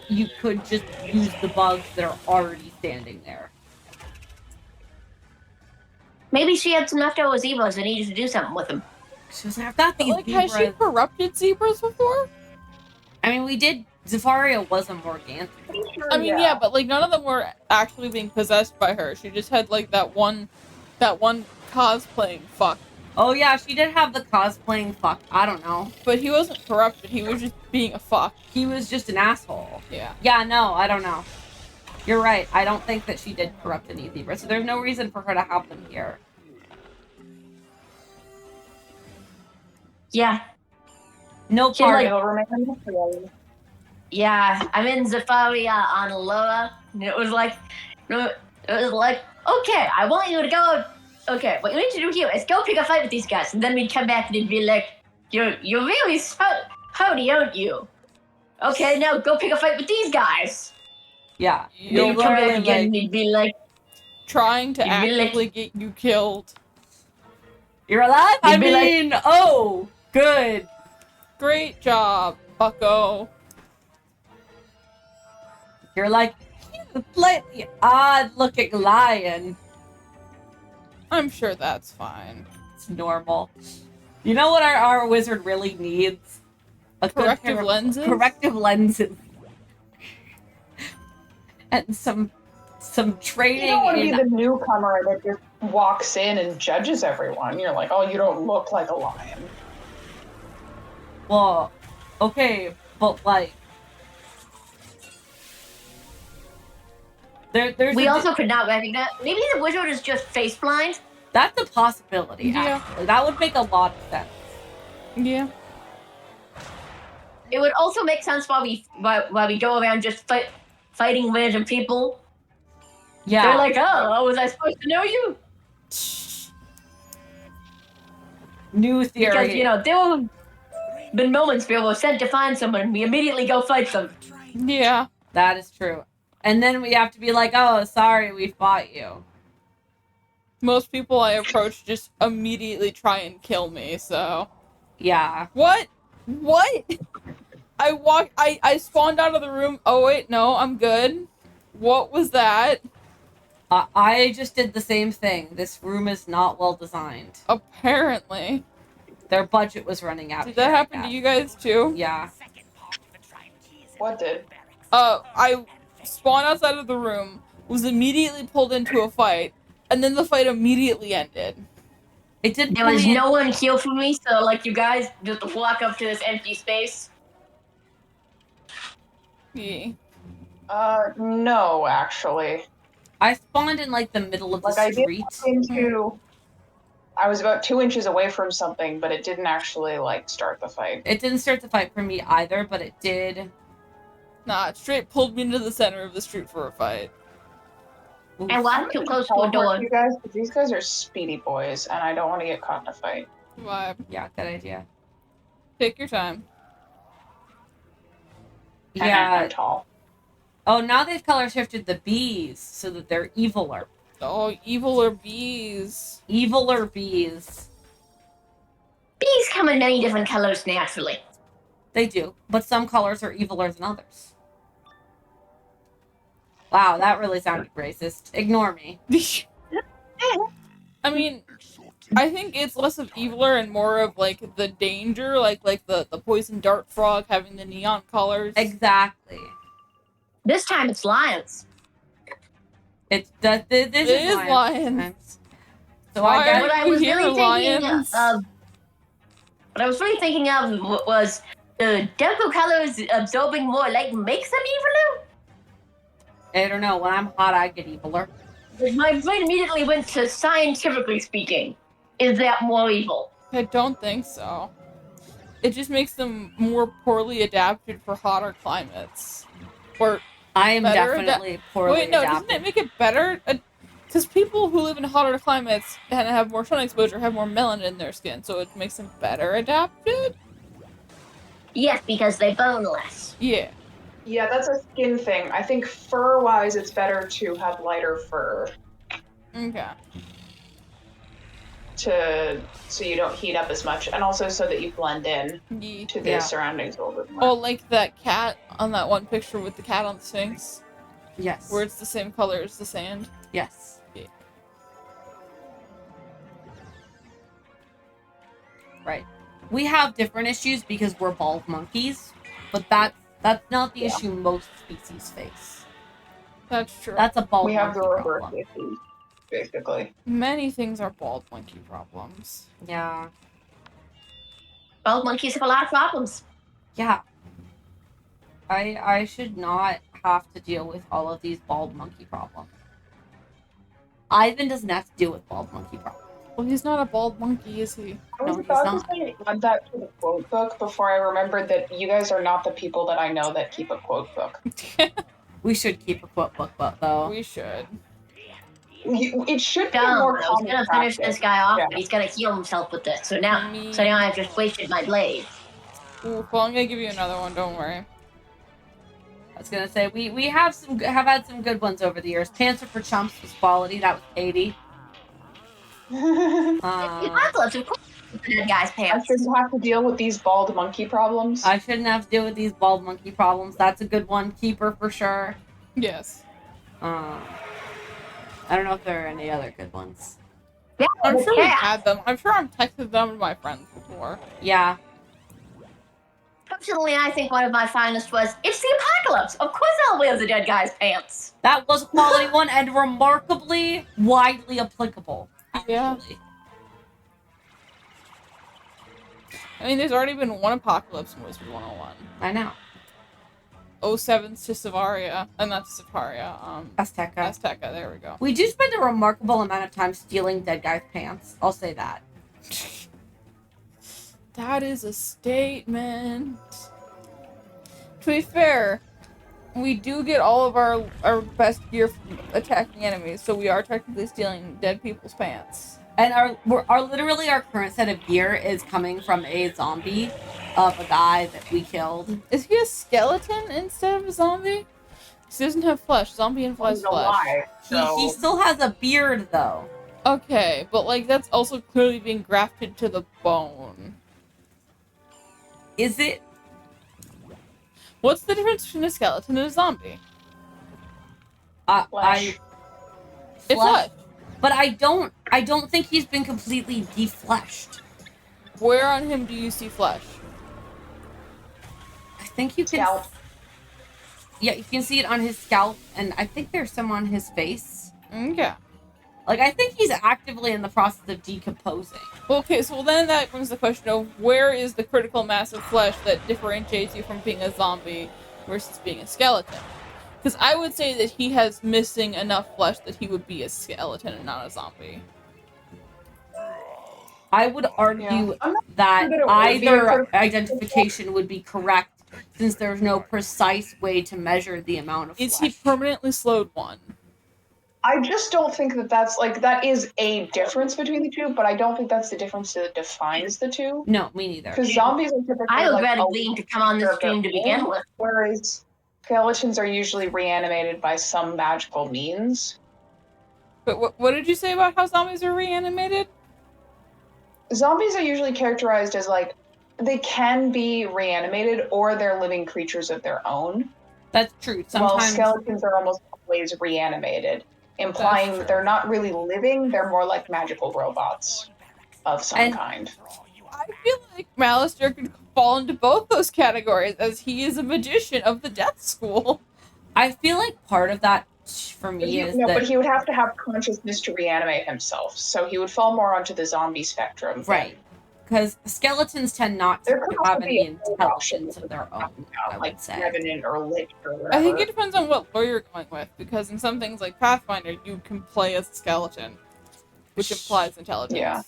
[SPEAKER 2] you could just use the bugs that are already standing there.
[SPEAKER 3] Maybe she had some leftover zebras and needed to do something with them.
[SPEAKER 2] She was like, I've got
[SPEAKER 1] But,
[SPEAKER 2] these
[SPEAKER 1] like, has she
[SPEAKER 2] zebras.
[SPEAKER 1] corrupted zebras before?
[SPEAKER 2] I mean, we did. Zafaria was a Morgantha.
[SPEAKER 1] I mean, yeah, but like none of them were actually being possessed by her. She just had like that one cosplaying fuck.
[SPEAKER 2] Oh yeah, she did have the cosplaying fuck. I don't know.
[SPEAKER 1] But he wasn't corrupted. He was just being a fuck.
[SPEAKER 2] He was just an asshole.
[SPEAKER 1] Yeah.
[SPEAKER 2] Yeah, no, I don't know. You're right. I don't think that she did corrupt any zebra, so there's no reason for her to have them here.
[SPEAKER 3] Yeah.
[SPEAKER 2] No
[SPEAKER 3] She
[SPEAKER 2] part.
[SPEAKER 3] like-
[SPEAKER 4] It'll remain a mystery.
[SPEAKER 3] Yeah, I'm in Zafaria on Loa, and it was like, okay, I want you to go. Okay, what you need to do here is go pick a fight with these guys, and then we'd come back and it'd be like, you're really howdy, aren't you? Okay, now go pick a fight with these guys.
[SPEAKER 2] Yeah.
[SPEAKER 3] Then you come back again, and it'd be like,
[SPEAKER 1] trying to
[SPEAKER 3] You'd be like-
[SPEAKER 1] actively get you killed.
[SPEAKER 2] You're alive? I
[SPEAKER 3] You'd be like-
[SPEAKER 2] mean, oh, good.
[SPEAKER 1] Great job, bucko.
[SPEAKER 2] You're like, he's a slightly odd-looking lion.
[SPEAKER 1] I'm sure that's fine.
[SPEAKER 2] It's normal. You know what our wizard really needs? A good
[SPEAKER 1] Corrective
[SPEAKER 2] pair of
[SPEAKER 1] lenses?
[SPEAKER 2] corrective lenses. And some training
[SPEAKER 4] You don't want to be
[SPEAKER 2] in...
[SPEAKER 4] the newcomer that just walks in and judges everyone. You're like, oh, you don't look like a lion.
[SPEAKER 2] Well, okay, but like... There's
[SPEAKER 3] we also could not recognize. Maybe the wizard is just face blind.
[SPEAKER 2] That's a possibility,
[SPEAKER 1] Yeah.
[SPEAKER 2] actually. That would make a lot of sense.
[SPEAKER 1] Yeah.
[SPEAKER 3] It would also make sense while we go around just fighting random people.
[SPEAKER 2] Yeah.
[SPEAKER 3] They're like, oh, was I supposed to know you?
[SPEAKER 2] New theory.
[SPEAKER 3] Because, there have been moments where we're sent to find someone and we immediately go fight them.
[SPEAKER 1] Yeah.
[SPEAKER 2] That is true. And then we have to be like, oh, sorry, we fought you.
[SPEAKER 1] Most people I approach just immediately try and kill me, so...
[SPEAKER 2] Yeah.
[SPEAKER 1] What? What? I spawned out of the room. Oh wait, no, I'm good. What was that?
[SPEAKER 2] I just did the same thing. This room is not well designed.
[SPEAKER 1] Apparently.
[SPEAKER 2] Their budget was running out.
[SPEAKER 1] Did that happen to you guys too?
[SPEAKER 2] Yeah.
[SPEAKER 4] What did?
[SPEAKER 1] I spawned outside of the room, was immediately pulled into a fight, and then the fight immediately ended.
[SPEAKER 2] It didn't.
[SPEAKER 3] There was no one here for me, so you guys just walk up to this empty space.
[SPEAKER 1] Yeah.
[SPEAKER 4] No, actually.
[SPEAKER 2] I spawned in the middle of the street.
[SPEAKER 4] I was about 2 inches away from something, but it didn't actually start the fight.
[SPEAKER 2] It didn't start the fight for me either, but it did.
[SPEAKER 1] Nah, it straight pulled me into the center of the street for a fight.
[SPEAKER 2] Oof.
[SPEAKER 3] And walk too close to a door.
[SPEAKER 4] You guys, these guys are speedy boys, and I don't want to get caught in a fight.
[SPEAKER 1] Vibe.
[SPEAKER 2] Yeah, good idea.
[SPEAKER 1] Take your time.
[SPEAKER 4] And
[SPEAKER 2] Yeah.
[SPEAKER 4] I'm tall.
[SPEAKER 2] Oh, now they've color shifted the bees so that they're eviler.
[SPEAKER 1] Oh, eviler bees.
[SPEAKER 2] Eviler bees.
[SPEAKER 3] Bees come in many different colors naturally.
[SPEAKER 2] They do, but some colors are eviler than others. Wow, that really sounded racist. Ignore me.
[SPEAKER 1] I mean, I think it's less of eviler and more of the danger, like the poison dart frog having the neon colors.
[SPEAKER 2] Exactly.
[SPEAKER 3] This time it's lions.
[SPEAKER 2] This is
[SPEAKER 1] lions.
[SPEAKER 2] So
[SPEAKER 1] Why
[SPEAKER 2] I guess
[SPEAKER 1] are
[SPEAKER 3] What I
[SPEAKER 1] you
[SPEAKER 3] was
[SPEAKER 1] here,
[SPEAKER 3] really thinking
[SPEAKER 1] lions?
[SPEAKER 3] of, what I was really thinking of was the Deku colors absorbing more light makes them eviler.
[SPEAKER 2] I don't know. When I'm hot, I get eviler.
[SPEAKER 3] My brain immediately went to scientifically speaking. Is that more evil?
[SPEAKER 1] I don't think so. It just makes them more poorly adapted for hotter climates. Or
[SPEAKER 2] I am
[SPEAKER 1] better
[SPEAKER 2] definitely poorly
[SPEAKER 1] wait, no,
[SPEAKER 2] adapted.
[SPEAKER 1] doesn't it make it better? Because people who live in hotter climates and have more sun exposure have more melanin in their skin, so it makes them better adapted?
[SPEAKER 3] Yes, because they burn less.
[SPEAKER 1] Yeah.
[SPEAKER 4] Yeah, that's a skin thing. I think fur-wise, it's better to have lighter fur
[SPEAKER 1] Okay.
[SPEAKER 4] so you don't heat up as much, and also so that you blend in
[SPEAKER 1] Yeah.
[SPEAKER 4] to the surroundings a little bit more.
[SPEAKER 1] Oh, like that cat on that one picture with the cat on the Sphinx,
[SPEAKER 2] Yes.
[SPEAKER 1] where it's the same color as the sand.
[SPEAKER 2] Yes.
[SPEAKER 1] Yeah.
[SPEAKER 2] Right. We have different issues because we're bald monkeys, but that's not the issue most species face.
[SPEAKER 1] That's true.
[SPEAKER 2] That's a bald
[SPEAKER 4] We have the
[SPEAKER 2] monkey
[SPEAKER 4] reverse
[SPEAKER 2] problem.
[SPEAKER 4] issues, basically.
[SPEAKER 1] Many things are bald monkey problems.
[SPEAKER 2] Yeah.
[SPEAKER 3] Bald monkeys have a lot of problems.
[SPEAKER 2] Yeah. I should not have to deal with all of these bald monkey problems. Ivan doesn't have to deal with bald monkey problems.
[SPEAKER 1] Well, he's not a bald monkey, is he?
[SPEAKER 4] I was
[SPEAKER 2] No, he's
[SPEAKER 4] about
[SPEAKER 2] not.
[SPEAKER 4] to say add that to the quote book before I remembered that you guys are not the people that I know that keep a quote book.
[SPEAKER 2] We should keep a quote book, though.
[SPEAKER 1] We should.
[SPEAKER 4] It should be
[SPEAKER 3] Dumb.
[SPEAKER 4] more
[SPEAKER 3] I was
[SPEAKER 4] common
[SPEAKER 3] gonna finish
[SPEAKER 4] practice.
[SPEAKER 3] this guy off,
[SPEAKER 4] Yeah.
[SPEAKER 3] but he's gonna heal himself with this. So now
[SPEAKER 1] Me.
[SPEAKER 3] I just wasted my blade.
[SPEAKER 1] Ooh, well, I'm gonna give you another one. Don't worry.
[SPEAKER 2] I was gonna say we have had some good ones over the years. Panther for Chumps was quality. That was 80.
[SPEAKER 3] Apocalypse, of course, the dead guy's
[SPEAKER 4] I
[SPEAKER 3] pants.
[SPEAKER 4] shouldn't have to deal with these bald monkey problems.
[SPEAKER 2] I shouldn't have to deal with these bald monkey problems. That's a good one. Keeper for sure.
[SPEAKER 1] Yes.
[SPEAKER 2] I don't know if there are any other good ones.
[SPEAKER 3] Yeah,
[SPEAKER 1] I'm sure we've
[SPEAKER 3] yeah.
[SPEAKER 1] had them. I'm sure I've texted them to my friends before.
[SPEAKER 2] Yeah.
[SPEAKER 3] Personally, I think one of my finest was, it's the apocalypse. Of course I'll wear the dead guy's pants.
[SPEAKER 2] That was a quality one and remarkably widely applicable.
[SPEAKER 1] Yeah.
[SPEAKER 2] Actually.
[SPEAKER 1] I mean, there's already been one apocalypse in Wizard 101.
[SPEAKER 2] I know.
[SPEAKER 1] 07's to Savaria. And not to Savaria.
[SPEAKER 2] Azteca.
[SPEAKER 1] Azteca, there we go.
[SPEAKER 2] We do spend a remarkable amount of time stealing dead guy's pants. I'll say that.
[SPEAKER 1] That is a statement. To be fair, we do get all of our best gear from attacking enemies, so we are technically stealing dead people's pants.
[SPEAKER 2] And our current set of gear is coming from a zombie of a guy that we killed.
[SPEAKER 1] Is he a skeleton instead of a zombie? He doesn't have flesh. Zombie implies
[SPEAKER 4] He's
[SPEAKER 1] flesh.
[SPEAKER 4] alive, so...
[SPEAKER 2] He still has a beard though.
[SPEAKER 1] Okay, but like that's also clearly being grafted to the bone.
[SPEAKER 2] Is it?
[SPEAKER 1] What's the difference between a skeleton and a zombie?
[SPEAKER 4] Flesh.
[SPEAKER 1] It's flesh.
[SPEAKER 2] But I don't think he's been completely defleshed.
[SPEAKER 1] Where on him do you see flesh?
[SPEAKER 2] I think you can.
[SPEAKER 4] Scalp.
[SPEAKER 2] Yeah, you can see it on his scalp, and I think there's some on his face.
[SPEAKER 1] Okay.
[SPEAKER 2] Like, I think he's actively in the process of decomposing.
[SPEAKER 1] Okay, so then that brings the question of where is the critical mass of flesh that differentiates you from being a zombie versus being a skeleton? Because I would say that he has missing enough flesh that he would be a skeleton and not a zombie.
[SPEAKER 2] I would argue that
[SPEAKER 4] sure that it would be a
[SPEAKER 2] either
[SPEAKER 4] critical-
[SPEAKER 2] identification would be correct, since there's no precise way to measure the amount of
[SPEAKER 1] Is
[SPEAKER 2] flesh.
[SPEAKER 1] he permanently slowed one?
[SPEAKER 4] I just don't think that is a difference between the two, but I don't think that's the difference that defines the two.
[SPEAKER 2] No, me neither.
[SPEAKER 4] Because zombies are typically
[SPEAKER 3] I
[SPEAKER 4] like
[SPEAKER 3] regretted
[SPEAKER 4] a
[SPEAKER 3] agreeing to come on this
[SPEAKER 4] of their
[SPEAKER 3] stream to begin
[SPEAKER 4] own,
[SPEAKER 3] with.
[SPEAKER 4] whereas skeletons are usually reanimated by some magical means.
[SPEAKER 1] But what did you say about how zombies are reanimated?
[SPEAKER 4] Zombies are usually characterized as like they can be reanimated or they're living creatures of their own.
[SPEAKER 2] That's true.
[SPEAKER 4] While
[SPEAKER 2] Sometimes
[SPEAKER 4] skeletons are almost always reanimated, implying that they're not really living, they're more like magical robots of some kind.
[SPEAKER 1] I feel like Malister could fall into both those categories, as he is a magician of the death school.
[SPEAKER 2] I feel like part of that for me is that
[SPEAKER 4] but he would have to have consciousness to reanimate himself, so he would fall more onto the zombie spectrum.
[SPEAKER 2] right, because skeletons tend not to
[SPEAKER 4] There could
[SPEAKER 2] have
[SPEAKER 4] also
[SPEAKER 2] any
[SPEAKER 4] be a
[SPEAKER 2] intelligence of their own. I
[SPEAKER 4] like
[SPEAKER 2] would say.
[SPEAKER 4] Revenant or Lich or whatever.
[SPEAKER 1] I think it depends on what lore you're going with, because in some things like Pathfinder, you can play as a skeleton, which implies intelligence.
[SPEAKER 4] Yeah.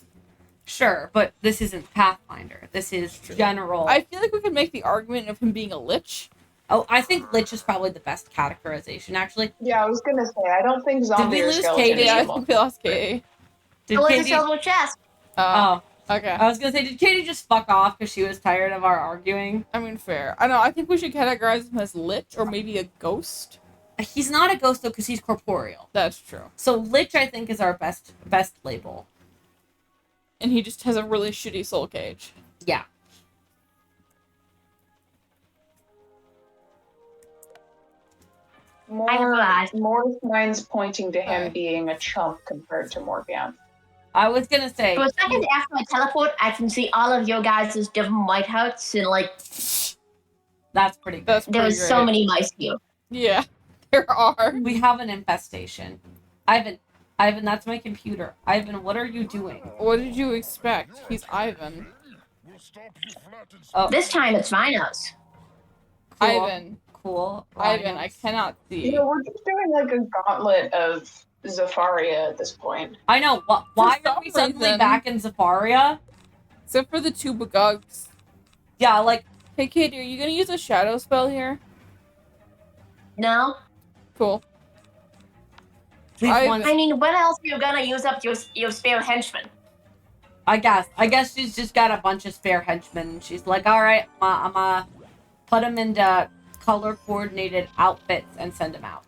[SPEAKER 2] Sure, but this isn't Pathfinder. This is general.
[SPEAKER 1] I feel like we could make the argument of him being a lich.
[SPEAKER 2] Oh, I think Lich is probably the best categorization, actually.
[SPEAKER 4] Yeah, I was gonna say, I don't think zombie
[SPEAKER 2] we
[SPEAKER 4] or
[SPEAKER 2] lose
[SPEAKER 4] skeleton
[SPEAKER 2] Katie?
[SPEAKER 4] is
[SPEAKER 1] Yeah, I
[SPEAKER 4] evil.
[SPEAKER 1] think we lost Katie.
[SPEAKER 2] Did
[SPEAKER 3] I like the
[SPEAKER 2] Katie...
[SPEAKER 3] silver chest.
[SPEAKER 2] Oh,
[SPEAKER 1] Okay.
[SPEAKER 2] I was gonna say, did Katie just fuck off because she was tired of our arguing?
[SPEAKER 1] I mean, fair. I know, I think we should categorize him as lich or maybe a ghost.
[SPEAKER 2] He's not a ghost, though, because he's corporeal.
[SPEAKER 1] That's true.
[SPEAKER 2] So Lich, I think, is our best label.
[SPEAKER 1] And he just has a really shitty soul cage.
[SPEAKER 2] Yeah.
[SPEAKER 4] More signs pointing to him
[SPEAKER 1] Alright.
[SPEAKER 4] being a chump compared to Morgan.
[SPEAKER 2] I was gonna say...
[SPEAKER 3] For a second after I teleport, I can see all of your guys' different whiteouts, and like,
[SPEAKER 2] That's pretty good.
[SPEAKER 1] That's
[SPEAKER 3] there
[SPEAKER 1] pretty
[SPEAKER 3] was so
[SPEAKER 1] great.
[SPEAKER 3] many mice here.
[SPEAKER 1] Yeah, there are.
[SPEAKER 2] We have an infestation. Ivan, that's my computer. Ivan, what are you doing?
[SPEAKER 1] What did you expect? He's Ivan.
[SPEAKER 5] We'll stop you flat and
[SPEAKER 2] Oh,
[SPEAKER 3] This time it's rhinos.
[SPEAKER 2] cool.
[SPEAKER 1] Ivan.
[SPEAKER 2] Cool.
[SPEAKER 1] Ivan, I cannot see.
[SPEAKER 4] You know, we're just doing like a gauntlet of Zafaria at this point.
[SPEAKER 2] I know. Why
[SPEAKER 1] For
[SPEAKER 2] are we
[SPEAKER 1] some
[SPEAKER 2] suddenly
[SPEAKER 1] reason.
[SPEAKER 2] back in Zafaria?
[SPEAKER 1] Except for the 2 bugugs.
[SPEAKER 2] Yeah, like,
[SPEAKER 1] Hey, Katie, are you gonna use a shadow spell here?
[SPEAKER 3] No?
[SPEAKER 1] Cool.
[SPEAKER 2] leave
[SPEAKER 1] I-
[SPEAKER 2] one.
[SPEAKER 3] I mean, when else are you gonna use up your spare henchmen?
[SPEAKER 2] I guess she's just got a bunch of spare henchmen. And she's like, all right, I'm gonna put them into color coordinated outfits and send them out.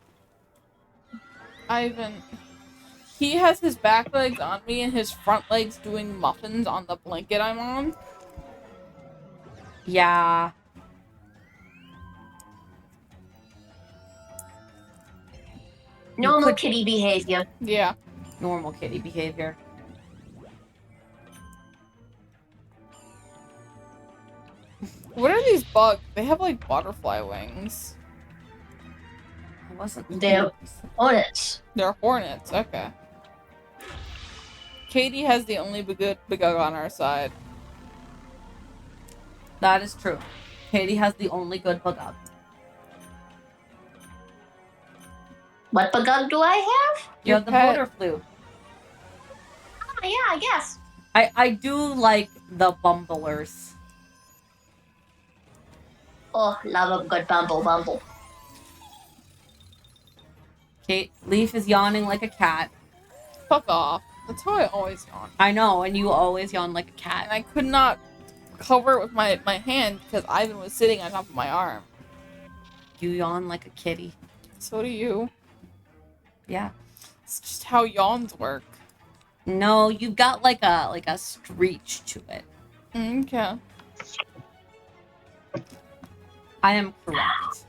[SPEAKER 1] Ivan. He has his back legs on me and his front legs doing muffins on the blanket I'm on.
[SPEAKER 2] Yeah.
[SPEAKER 3] Normal
[SPEAKER 2] could-
[SPEAKER 3] kitty behavior.
[SPEAKER 1] Yeah.
[SPEAKER 2] Normal kitty behavior.
[SPEAKER 1] What are these bugs? They have like butterfly wings.
[SPEAKER 2] I wasn't.
[SPEAKER 3] They're hornets.
[SPEAKER 1] They're hornets. Okay. Katie has the only bugug on our side.
[SPEAKER 2] That is true. Katie has the only good bug up.
[SPEAKER 3] What bug do I have?
[SPEAKER 2] You have the
[SPEAKER 1] pet.
[SPEAKER 2] motor flu.
[SPEAKER 3] Oh, yeah, I guess.
[SPEAKER 2] I do like the bumblers.
[SPEAKER 3] Oh, love a good bumble.
[SPEAKER 2] Kate, Leaf is yawning like a cat.
[SPEAKER 1] Fuck off. That's how I always yawn.
[SPEAKER 2] I know, and you always yawn like a
[SPEAKER 1] And
[SPEAKER 2] cat.
[SPEAKER 1] I could not cover it with my hand because Ivan was sitting on top of my arm.
[SPEAKER 2] You yawn like a kitty.
[SPEAKER 1] So do you.
[SPEAKER 2] Yeah.
[SPEAKER 1] It's just how yawns work.
[SPEAKER 2] No, you've got like a screech to it.
[SPEAKER 1] Okay.
[SPEAKER 2] I am correct.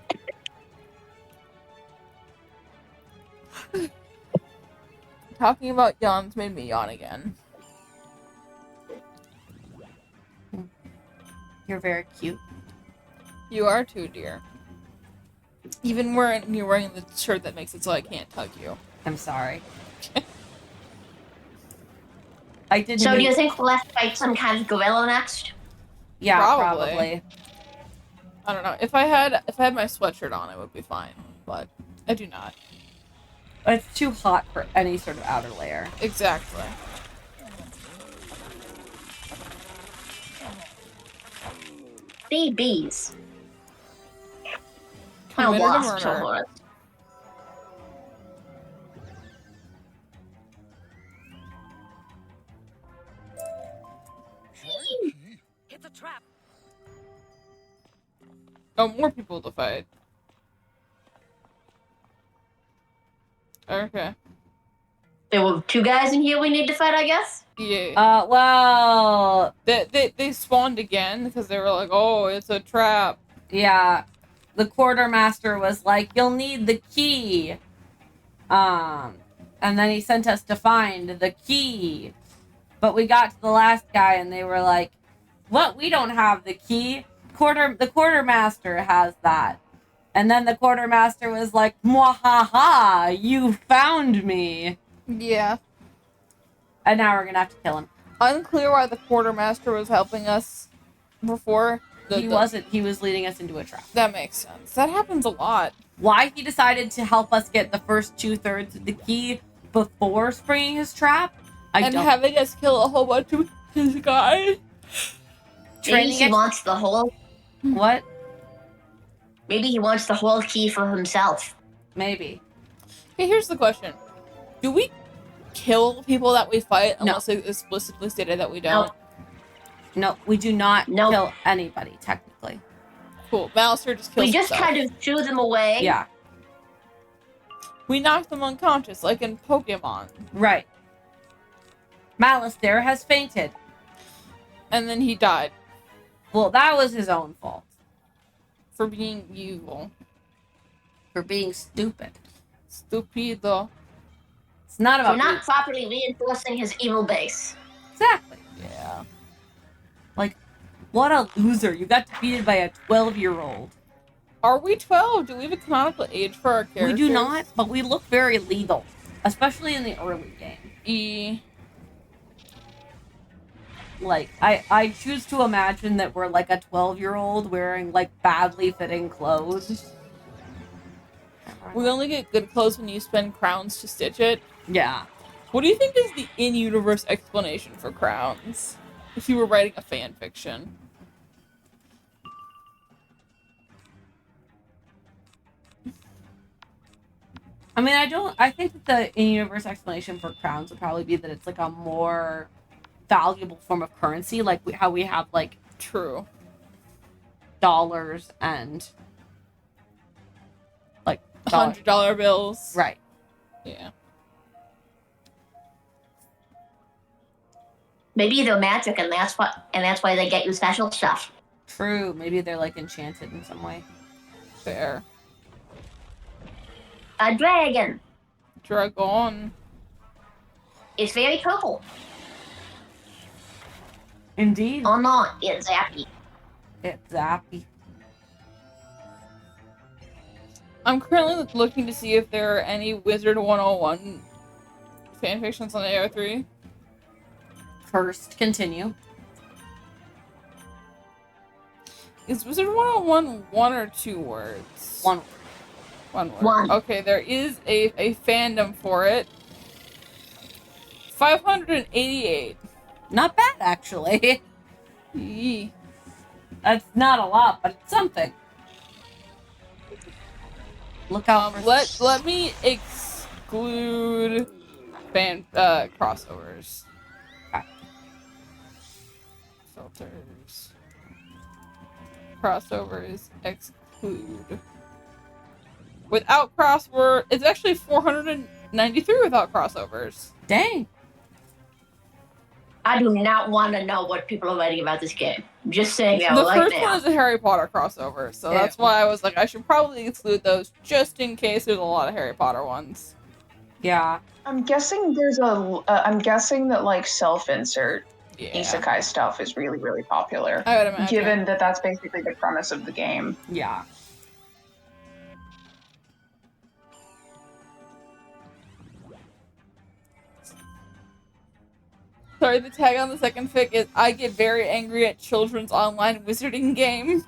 [SPEAKER 1] Talking about yawns made me yawn again.
[SPEAKER 2] You're very cute.
[SPEAKER 1] You are too, dear. Even you're wearing the shirt that makes it so I can't tug you.
[SPEAKER 2] I'm sorry. I didn't.
[SPEAKER 3] So do you think we'll have to fight some kind of gorilla next?
[SPEAKER 2] Yeah,
[SPEAKER 1] Probably.
[SPEAKER 2] probably.
[SPEAKER 1] I don't know. If I had my sweatshirt on, it would be fine. But I do not.
[SPEAKER 2] It's too hot for any sort of outer layer.
[SPEAKER 1] Exactly.
[SPEAKER 3] Bees. I
[SPEAKER 1] Committed a
[SPEAKER 3] lost
[SPEAKER 1] murder.
[SPEAKER 3] hornets.
[SPEAKER 6] It's a trap.
[SPEAKER 1] Oh, more people to fight. Okay.
[SPEAKER 3] There were 2 guys in here we need to fight, I guess?
[SPEAKER 1] Yeah.
[SPEAKER 2] Well,
[SPEAKER 1] They spawned again because they were like, oh, it's a trap.
[SPEAKER 2] yeah. The quartermaster was like, you'll need the key. And then he sent us to find the key. But we got to the last guy and they were like, what? We don't have the key. The quartermaster has that. And then the quartermaster was like, mwahaha, you found me.
[SPEAKER 1] Yeah.
[SPEAKER 2] And now we're gonna have to kill him.
[SPEAKER 1] Unclear why the quartermaster was helping us before.
[SPEAKER 2] He wasn't. He was leading us into a trap.
[SPEAKER 1] That makes sense. That happens a lot.
[SPEAKER 2] Why he decided to help us get the first 2/3 of the key before springing his trap, I
[SPEAKER 1] And
[SPEAKER 2] don't.
[SPEAKER 1] having us kill a whole bunch of his guys.
[SPEAKER 3] Maybe he
[SPEAKER 2] ex-
[SPEAKER 3] wants the whole.
[SPEAKER 2] What?
[SPEAKER 3] Maybe he wants the whole key for himself.
[SPEAKER 2] Maybe.
[SPEAKER 1] Okay, here's the question. Do we kill people that we fight
[SPEAKER 2] No.
[SPEAKER 1] unless it's explicitly stated that we don't?
[SPEAKER 2] No, we do not
[SPEAKER 3] Nope.
[SPEAKER 2] kill anybody, technically.
[SPEAKER 1] Cool. Malister just kills
[SPEAKER 3] We just
[SPEAKER 1] himself.
[SPEAKER 3] kind of shoo them away.
[SPEAKER 2] Yeah,
[SPEAKER 1] We knock them unconscious, like in Pokemon.
[SPEAKER 2] right. Malister has fainted.
[SPEAKER 1] And then he died
[SPEAKER 2] Well, that was his own fault.
[SPEAKER 1] for being evil.
[SPEAKER 2] For being stupid.
[SPEAKER 1] Stupido.
[SPEAKER 2] It's not
[SPEAKER 3] For
[SPEAKER 2] about
[SPEAKER 3] not
[SPEAKER 2] being-
[SPEAKER 3] properly reinforcing his evil base.
[SPEAKER 2] Exactly.
[SPEAKER 1] Yeah.
[SPEAKER 2] What a loser. You got defeated by a 12-year-old.
[SPEAKER 1] Are we 12? Do we have a canonical age for our characters?
[SPEAKER 2] We do not, but we look very legal. Especially in the early game.
[SPEAKER 1] E.
[SPEAKER 2] Like, I choose to imagine that we're like a 12-year-old wearing like badly fitting clothes.
[SPEAKER 1] We only get good clothes when you spend crowns to stitch it.
[SPEAKER 2] Yeah.
[SPEAKER 1] What do you think is the in-universe explanation for crowns? If you were writing a fan fiction.
[SPEAKER 2] I mean, I think that the in-universe explanation for crowns would probably be that it's like a more valuable form of currency, like how we have like
[SPEAKER 1] True.
[SPEAKER 2] dollars and like
[SPEAKER 1] $100 bills.
[SPEAKER 2] Right.
[SPEAKER 1] Yeah.
[SPEAKER 3] Maybe they're magic, and that's why they get you special stuff.
[SPEAKER 2] True. Maybe they're like enchanted in some way.
[SPEAKER 1] Fair.
[SPEAKER 3] A dragon.
[SPEAKER 1] Dragon.
[SPEAKER 3] It's very purple.
[SPEAKER 2] Indeed.
[SPEAKER 3] Oh no, it's zappy.
[SPEAKER 2] It's zappy.
[SPEAKER 1] I'm currently looking to see if there are any Wizard 101 fanfictions on AO3.
[SPEAKER 2] First, continue.
[SPEAKER 1] Is Wizard 101 one or two words?
[SPEAKER 2] One.
[SPEAKER 1] One word.
[SPEAKER 3] One.
[SPEAKER 1] Okay, there is a fandom for it. 588.
[SPEAKER 2] Not bad, actually.
[SPEAKER 1] Yee.
[SPEAKER 2] That's not a lot, but it's something. Look out for...
[SPEAKER 1] Let me exclude fan crossovers.
[SPEAKER 2] Okay.
[SPEAKER 1] Filters. Crossovers exclude. Without crossword, it's actually 493 without crossovers.
[SPEAKER 2] Dang.
[SPEAKER 3] I do not want to know what people are writing about this game. I'm just saying that
[SPEAKER 1] The
[SPEAKER 3] right
[SPEAKER 1] first
[SPEAKER 3] now.
[SPEAKER 1] one is a Harry Potter crossover, so that's why I was like, I should probably exclude those just in case there's a lot of Harry Potter ones.
[SPEAKER 2] Yeah.
[SPEAKER 4] I'm guessing there's I'm guessing that like self-insert
[SPEAKER 1] Yeah.
[SPEAKER 4] isekai stuff is really, really popular.
[SPEAKER 1] I would imagine.
[SPEAKER 4] Given that that's basically the premise of the game.
[SPEAKER 2] Yeah.
[SPEAKER 1] Sorry, the tag on the second fic is I get very angry at children's online wizarding game.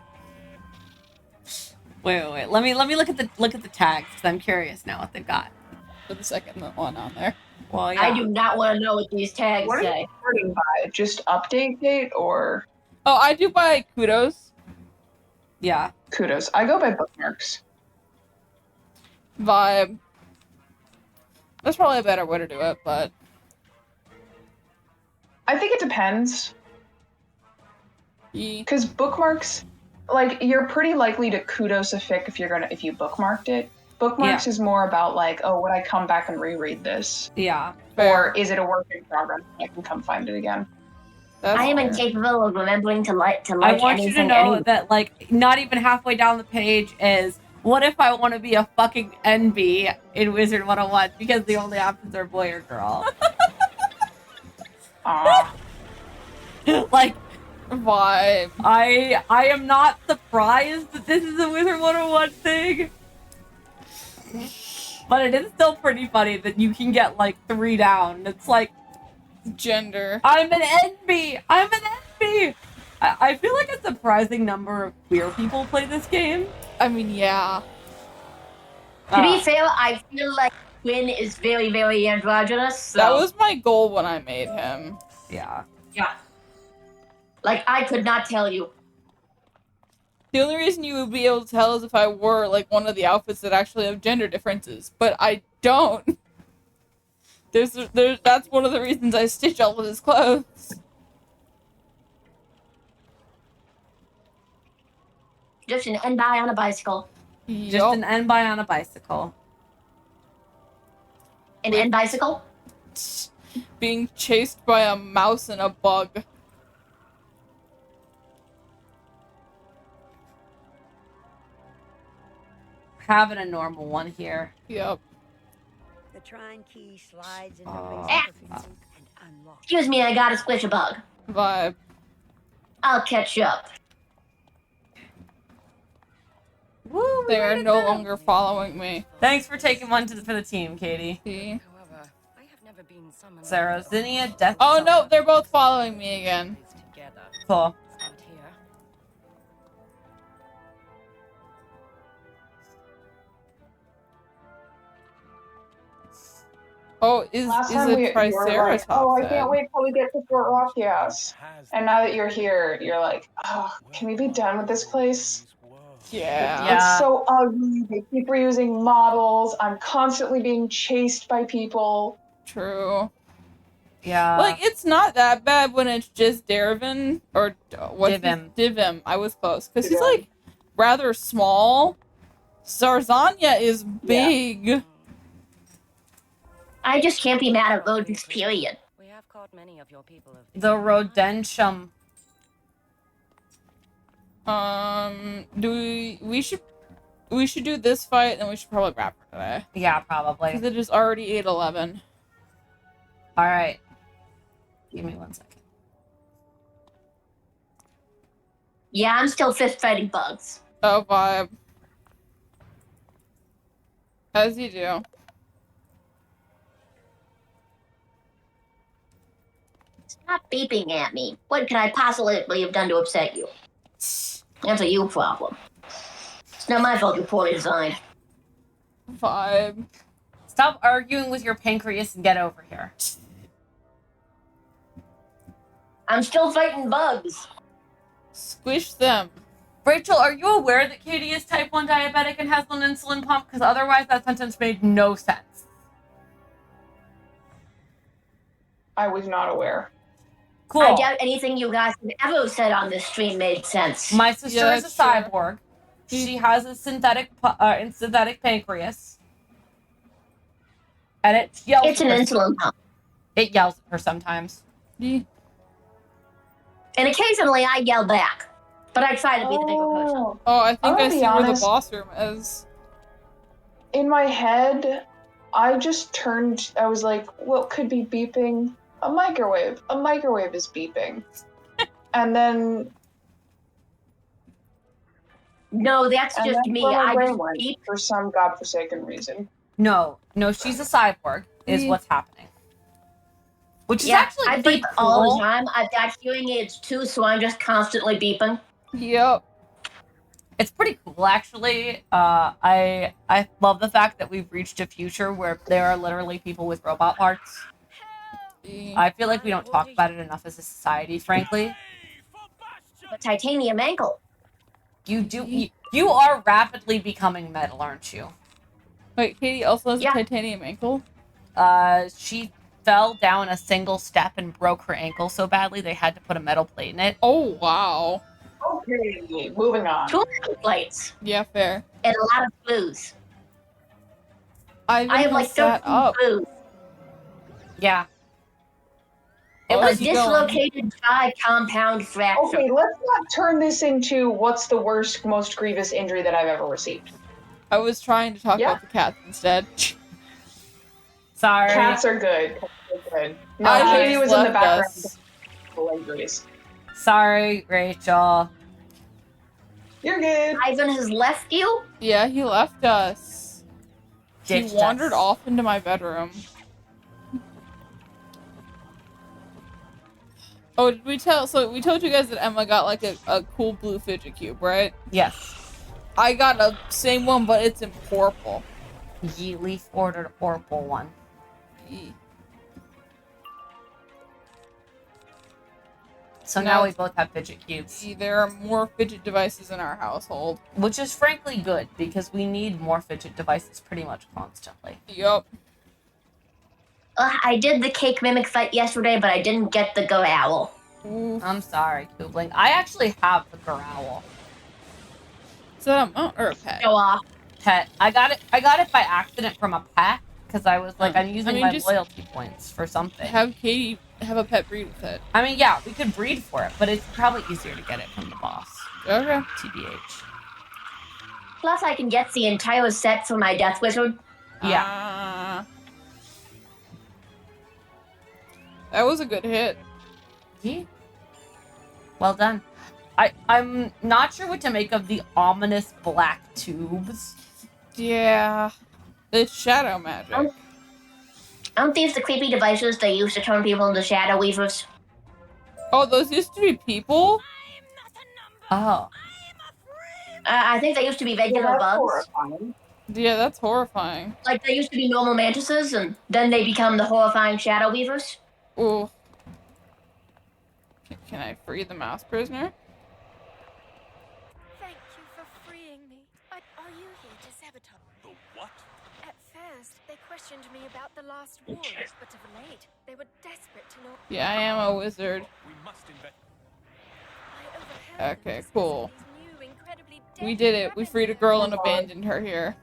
[SPEAKER 2] Wait. Let me look at the tags because I'm curious now what they've got.
[SPEAKER 1] For the second one on there.
[SPEAKER 2] Well, yeah.
[SPEAKER 3] I do not want to know what these tags
[SPEAKER 4] What are
[SPEAKER 3] say.
[SPEAKER 4] you starting by? Just update date or
[SPEAKER 1] Oh, I do buy kudos.
[SPEAKER 2] Yeah.
[SPEAKER 4] kudos? I go by bookmarks.
[SPEAKER 1] Vibe. That's probably a better way to do it, but
[SPEAKER 4] I think it depends.
[SPEAKER 1] yeah.
[SPEAKER 4] Because bookmarks, like, you're pretty likely to kudos a fic if you bookmarked it. Bookmarks is more about like, oh, would I come back and reread this?
[SPEAKER 2] Yeah.
[SPEAKER 4] Or is it a work in progress? I can come find it again.
[SPEAKER 1] That's
[SPEAKER 3] I am
[SPEAKER 1] fair.
[SPEAKER 3] incapable of remembering to like
[SPEAKER 2] I want you to
[SPEAKER 3] anything.
[SPEAKER 2] know that, like, not even halfway down the page is, what if I want to be a fucking NB in Wizard 101 because the only options are boy or girl? Like,
[SPEAKER 1] Vibe.
[SPEAKER 2] I am not surprised that this is a Wizard 101 thing. But it is still pretty funny that you can get, like, 3 down. It's like,
[SPEAKER 1] Gender.
[SPEAKER 2] I'm an NB! I'm an NB! I feel like a surprising number of queer people play this game.
[SPEAKER 1] I mean, yeah.
[SPEAKER 3] To be fair, I feel like Quinn is very, very androgynous. So.
[SPEAKER 1] That was my goal when I made him.
[SPEAKER 2] Yeah.
[SPEAKER 3] Yeah. Like, I could not tell you.
[SPEAKER 1] The only reason you would be able to tell is if I wore, like, one of the outfits that actually have gender differences. But I don't. That's one of the reasons I stitch all of his clothes.
[SPEAKER 3] Just an NBI on a bicycle.
[SPEAKER 2] Just an N-by on a bicycle.
[SPEAKER 3] An N bicycle?
[SPEAKER 1] Being chased by a mouse and a bug.
[SPEAKER 2] Having a normal one here.
[SPEAKER 1] Yep.
[SPEAKER 6] The trine key slides into
[SPEAKER 2] Ah.
[SPEAKER 6] and unlocks.
[SPEAKER 3] Excuse me, I gotta squish a bug.
[SPEAKER 1] Vibe.
[SPEAKER 3] I'll catch up.
[SPEAKER 2] Woo,
[SPEAKER 1] They are no longer following me.
[SPEAKER 2] Thanks for taking one for the team, Katie.
[SPEAKER 1] See?
[SPEAKER 6] However, I have never been summoned.
[SPEAKER 2] Sarah, Zinnia, Death.
[SPEAKER 1] Oh no, they're both following me again.
[SPEAKER 6] Together.
[SPEAKER 2] Cool.
[SPEAKER 6] It's not here.
[SPEAKER 1] Oh, is
[SPEAKER 4] Last
[SPEAKER 1] a
[SPEAKER 4] time you were like,
[SPEAKER 1] Triceratops
[SPEAKER 4] oh, I
[SPEAKER 1] head.
[SPEAKER 4] can't wait till we get to Fort Rock, yes. And now that you're here, you're like, oh, can we be done with this place?
[SPEAKER 1] Yeah.
[SPEAKER 2] Yeah.
[SPEAKER 4] It's so ugly. They keep reusing models. I'm constantly being chased by people.
[SPEAKER 1] True.
[SPEAKER 2] Yeah.
[SPEAKER 1] Like, it's not that bad when it's just Dervin, or what's
[SPEAKER 2] Divim.
[SPEAKER 1] Divim. I was close. Because he's,
[SPEAKER 4] Divim.
[SPEAKER 1] like, rather small. Zarzania is big.
[SPEAKER 3] I just can't be mad at rodents, period.
[SPEAKER 6] We have caught many of your people of
[SPEAKER 2] The Rodentium.
[SPEAKER 1] We should do this fight, and we should probably wrap for today.
[SPEAKER 2] Yeah, probably.
[SPEAKER 1] Because it is already 8:11.
[SPEAKER 2] Alright. Give me 1 second.
[SPEAKER 3] Yeah, I'm still fist fighting bugs.
[SPEAKER 1] Oh, vibe. As you do.
[SPEAKER 3] Stop beeping at me. What could I possibly have done to upset you? That's a you problem. It's not my fault you're poorly designed.
[SPEAKER 1] Vibe.
[SPEAKER 2] Stop arguing with your pancreas and get over here.
[SPEAKER 3] I'm still fighting bugs.
[SPEAKER 1] Squish them.
[SPEAKER 2] Rachel, are you aware that Katie is type 1 diabetic and has an insulin pump? Because otherwise that sentence made no sense.
[SPEAKER 4] I was not aware.
[SPEAKER 2] Cool.
[SPEAKER 3] I doubt anything you guys have ever said on this stream made sense.
[SPEAKER 2] My sister
[SPEAKER 1] Yeah,
[SPEAKER 2] is a
[SPEAKER 1] that's true.
[SPEAKER 2] cyborg. She has a synthetic pancreas. And it yells
[SPEAKER 3] It's an
[SPEAKER 2] at her.
[SPEAKER 3] insulin pump.
[SPEAKER 2] It yells at her sometimes.
[SPEAKER 1] Yeah.
[SPEAKER 3] And occasionally I yell back. But I try to be the bigger person.
[SPEAKER 1] Oh, I think
[SPEAKER 4] I'm
[SPEAKER 1] I
[SPEAKER 4] gonna
[SPEAKER 1] see
[SPEAKER 4] be
[SPEAKER 1] where the
[SPEAKER 4] honest.
[SPEAKER 1] boss room is.
[SPEAKER 4] In my head, I just turned, I was like, what could be beeping? A microwave. A microwave is beeping. And then
[SPEAKER 3] No, that's
[SPEAKER 4] and
[SPEAKER 3] just
[SPEAKER 4] that's
[SPEAKER 3] me.
[SPEAKER 4] where my
[SPEAKER 3] I
[SPEAKER 4] brain
[SPEAKER 3] just
[SPEAKER 4] went
[SPEAKER 3] beep.
[SPEAKER 4] for some godforsaken reason.
[SPEAKER 2] No, she's a cyborg, is what's happening. Which is
[SPEAKER 3] Yeah,
[SPEAKER 2] actually
[SPEAKER 3] I
[SPEAKER 2] pretty
[SPEAKER 3] beep
[SPEAKER 2] cool.
[SPEAKER 3] all the time. I've got hearing aids too, so I'm just constantly beeping.
[SPEAKER 1] Yep.
[SPEAKER 2] It's pretty cool, actually. I love the fact that we've reached a future where there are literally people with robot parts. I feel like we don't talk about it enough as a society, frankly.
[SPEAKER 3] A titanium ankle.
[SPEAKER 2] You are rapidly becoming metal, aren't you?
[SPEAKER 1] Wait, Katie also has
[SPEAKER 3] Yeah.
[SPEAKER 1] a titanium ankle?
[SPEAKER 2] She fell down a single step and broke her ankle so badly they had to put a metal plate in it.
[SPEAKER 1] Oh, wow.
[SPEAKER 4] Okay, moving on.
[SPEAKER 3] 2 plates.
[SPEAKER 1] Yeah, fair.
[SPEAKER 3] And a lot of flues.
[SPEAKER 1] Ivan
[SPEAKER 3] I have like
[SPEAKER 1] has sat
[SPEAKER 3] 13
[SPEAKER 1] up.
[SPEAKER 3] flues.
[SPEAKER 2] Yeah.
[SPEAKER 1] Oh,
[SPEAKER 3] A
[SPEAKER 1] is he going?
[SPEAKER 3] dislocated thigh compound fracture.
[SPEAKER 4] Okay, let's not turn this into what's the worst, most grievous injury that I've ever received.
[SPEAKER 1] I was trying to talk about the cats instead.
[SPEAKER 2] Sorry.
[SPEAKER 4] Cats are good. Cats are good. No,
[SPEAKER 1] I
[SPEAKER 4] Katie
[SPEAKER 1] just
[SPEAKER 4] was in the
[SPEAKER 1] left
[SPEAKER 4] background.
[SPEAKER 1] us.
[SPEAKER 4] Injuries.
[SPEAKER 2] Sorry, Rachel.
[SPEAKER 4] You're good.
[SPEAKER 3] Ivan has left you?
[SPEAKER 1] Yeah, he left us.
[SPEAKER 2] Ditched
[SPEAKER 1] He wandered
[SPEAKER 2] us.
[SPEAKER 1] off into my bedroom. Oh, did we tell? So we told you guys that Emma got like a cool blue fidget cube, right?
[SPEAKER 2] Yes.
[SPEAKER 1] I got a same one, but it's in purple.
[SPEAKER 2] Yeeleaf ordered a purple one. So now we both have fidget cubes.
[SPEAKER 1] There are more fidget devices in our household.
[SPEAKER 2] Which is frankly good, because we need more fidget devices pretty much constantly.
[SPEAKER 1] Yup.
[SPEAKER 3] I did the cake mimic fight yesterday, but I didn't get the go owl.
[SPEAKER 1] Oof.
[SPEAKER 2] I'm sorry, Koobling. I actually have the growl.
[SPEAKER 1] Is that a mount or a pet?
[SPEAKER 3] Show off.
[SPEAKER 2] Pet. I got it by accident from a pack, because I was like, I'm using my
[SPEAKER 1] just
[SPEAKER 2] loyalty points for something.
[SPEAKER 1] Have Katie have a pet breed with it.
[SPEAKER 2] I mean, yeah, we could breed for it, but it's probably easier to get it from the boss.
[SPEAKER 1] Okay.
[SPEAKER 2] TBH.
[SPEAKER 3] Plus, I can get the entire set for my Death Wizard.
[SPEAKER 2] Yeah.
[SPEAKER 1] That was a good hit.
[SPEAKER 2] Yeah. Well done. I'm not sure what to make of the ominous black tubes.
[SPEAKER 1] Yeah. It's shadow magic.
[SPEAKER 3] Aren't these the creepy devices they use to turn people into shadow weavers?
[SPEAKER 1] Oh, those used to be people?
[SPEAKER 2] Oh.
[SPEAKER 3] I think they used to be
[SPEAKER 4] Yeah,
[SPEAKER 3] regular
[SPEAKER 4] that's
[SPEAKER 3] bugs.
[SPEAKER 4] horrifying.
[SPEAKER 1] Yeah, that's horrifying.
[SPEAKER 3] Like they used to be normal mantises, and then they become the horrifying shadow weavers.
[SPEAKER 1] Ooh. Can I free the mouse prisoner?
[SPEAKER 7] Thank you for freeing me. But are you here to sabotage?
[SPEAKER 8] The what?
[SPEAKER 7] At first, they questioned me about the last wars, but of late, they were desperate to know.
[SPEAKER 1] Yeah, I am a wizard.
[SPEAKER 8] We must invest.
[SPEAKER 7] I overheard them
[SPEAKER 1] Okay,
[SPEAKER 7] discussing
[SPEAKER 1] cool.
[SPEAKER 7] these new, incredibly
[SPEAKER 1] We
[SPEAKER 7] deadly
[SPEAKER 1] did it. We
[SPEAKER 7] weapons
[SPEAKER 1] freed a
[SPEAKER 7] they're
[SPEAKER 1] girl and
[SPEAKER 4] Oh,
[SPEAKER 1] abandoned her here.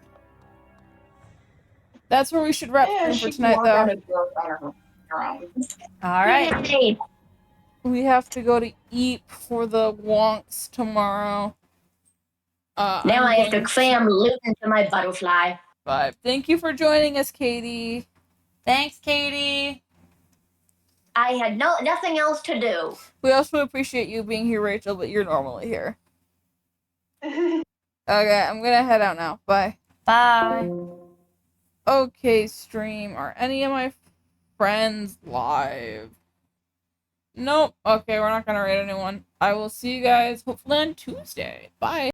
[SPEAKER 1] That's where we should wrap
[SPEAKER 4] Yeah,
[SPEAKER 1] stream
[SPEAKER 4] she
[SPEAKER 1] for
[SPEAKER 4] can
[SPEAKER 1] tonight,
[SPEAKER 4] walk out
[SPEAKER 1] though.
[SPEAKER 4] of the on her own.
[SPEAKER 2] All right.
[SPEAKER 3] Yay.
[SPEAKER 1] We have to go to eat for the wonks tomorrow.
[SPEAKER 3] Now
[SPEAKER 1] I'm
[SPEAKER 3] I have to
[SPEAKER 1] going
[SPEAKER 3] cram loot into my butterfly.
[SPEAKER 1] Bye. Thank you for joining us, Katie.
[SPEAKER 2] Thanks, Katie.
[SPEAKER 3] I had nothing else to do.
[SPEAKER 1] We also appreciate you being here, Rachel, but you're normally here. Okay, I'm gonna head out now. Bye.
[SPEAKER 2] Bye.
[SPEAKER 1] Okay, stream. Are any of my friends live? Nope. Okay, we're not gonna rate anyone. I will see you guys hopefully on Tuesday. Bye.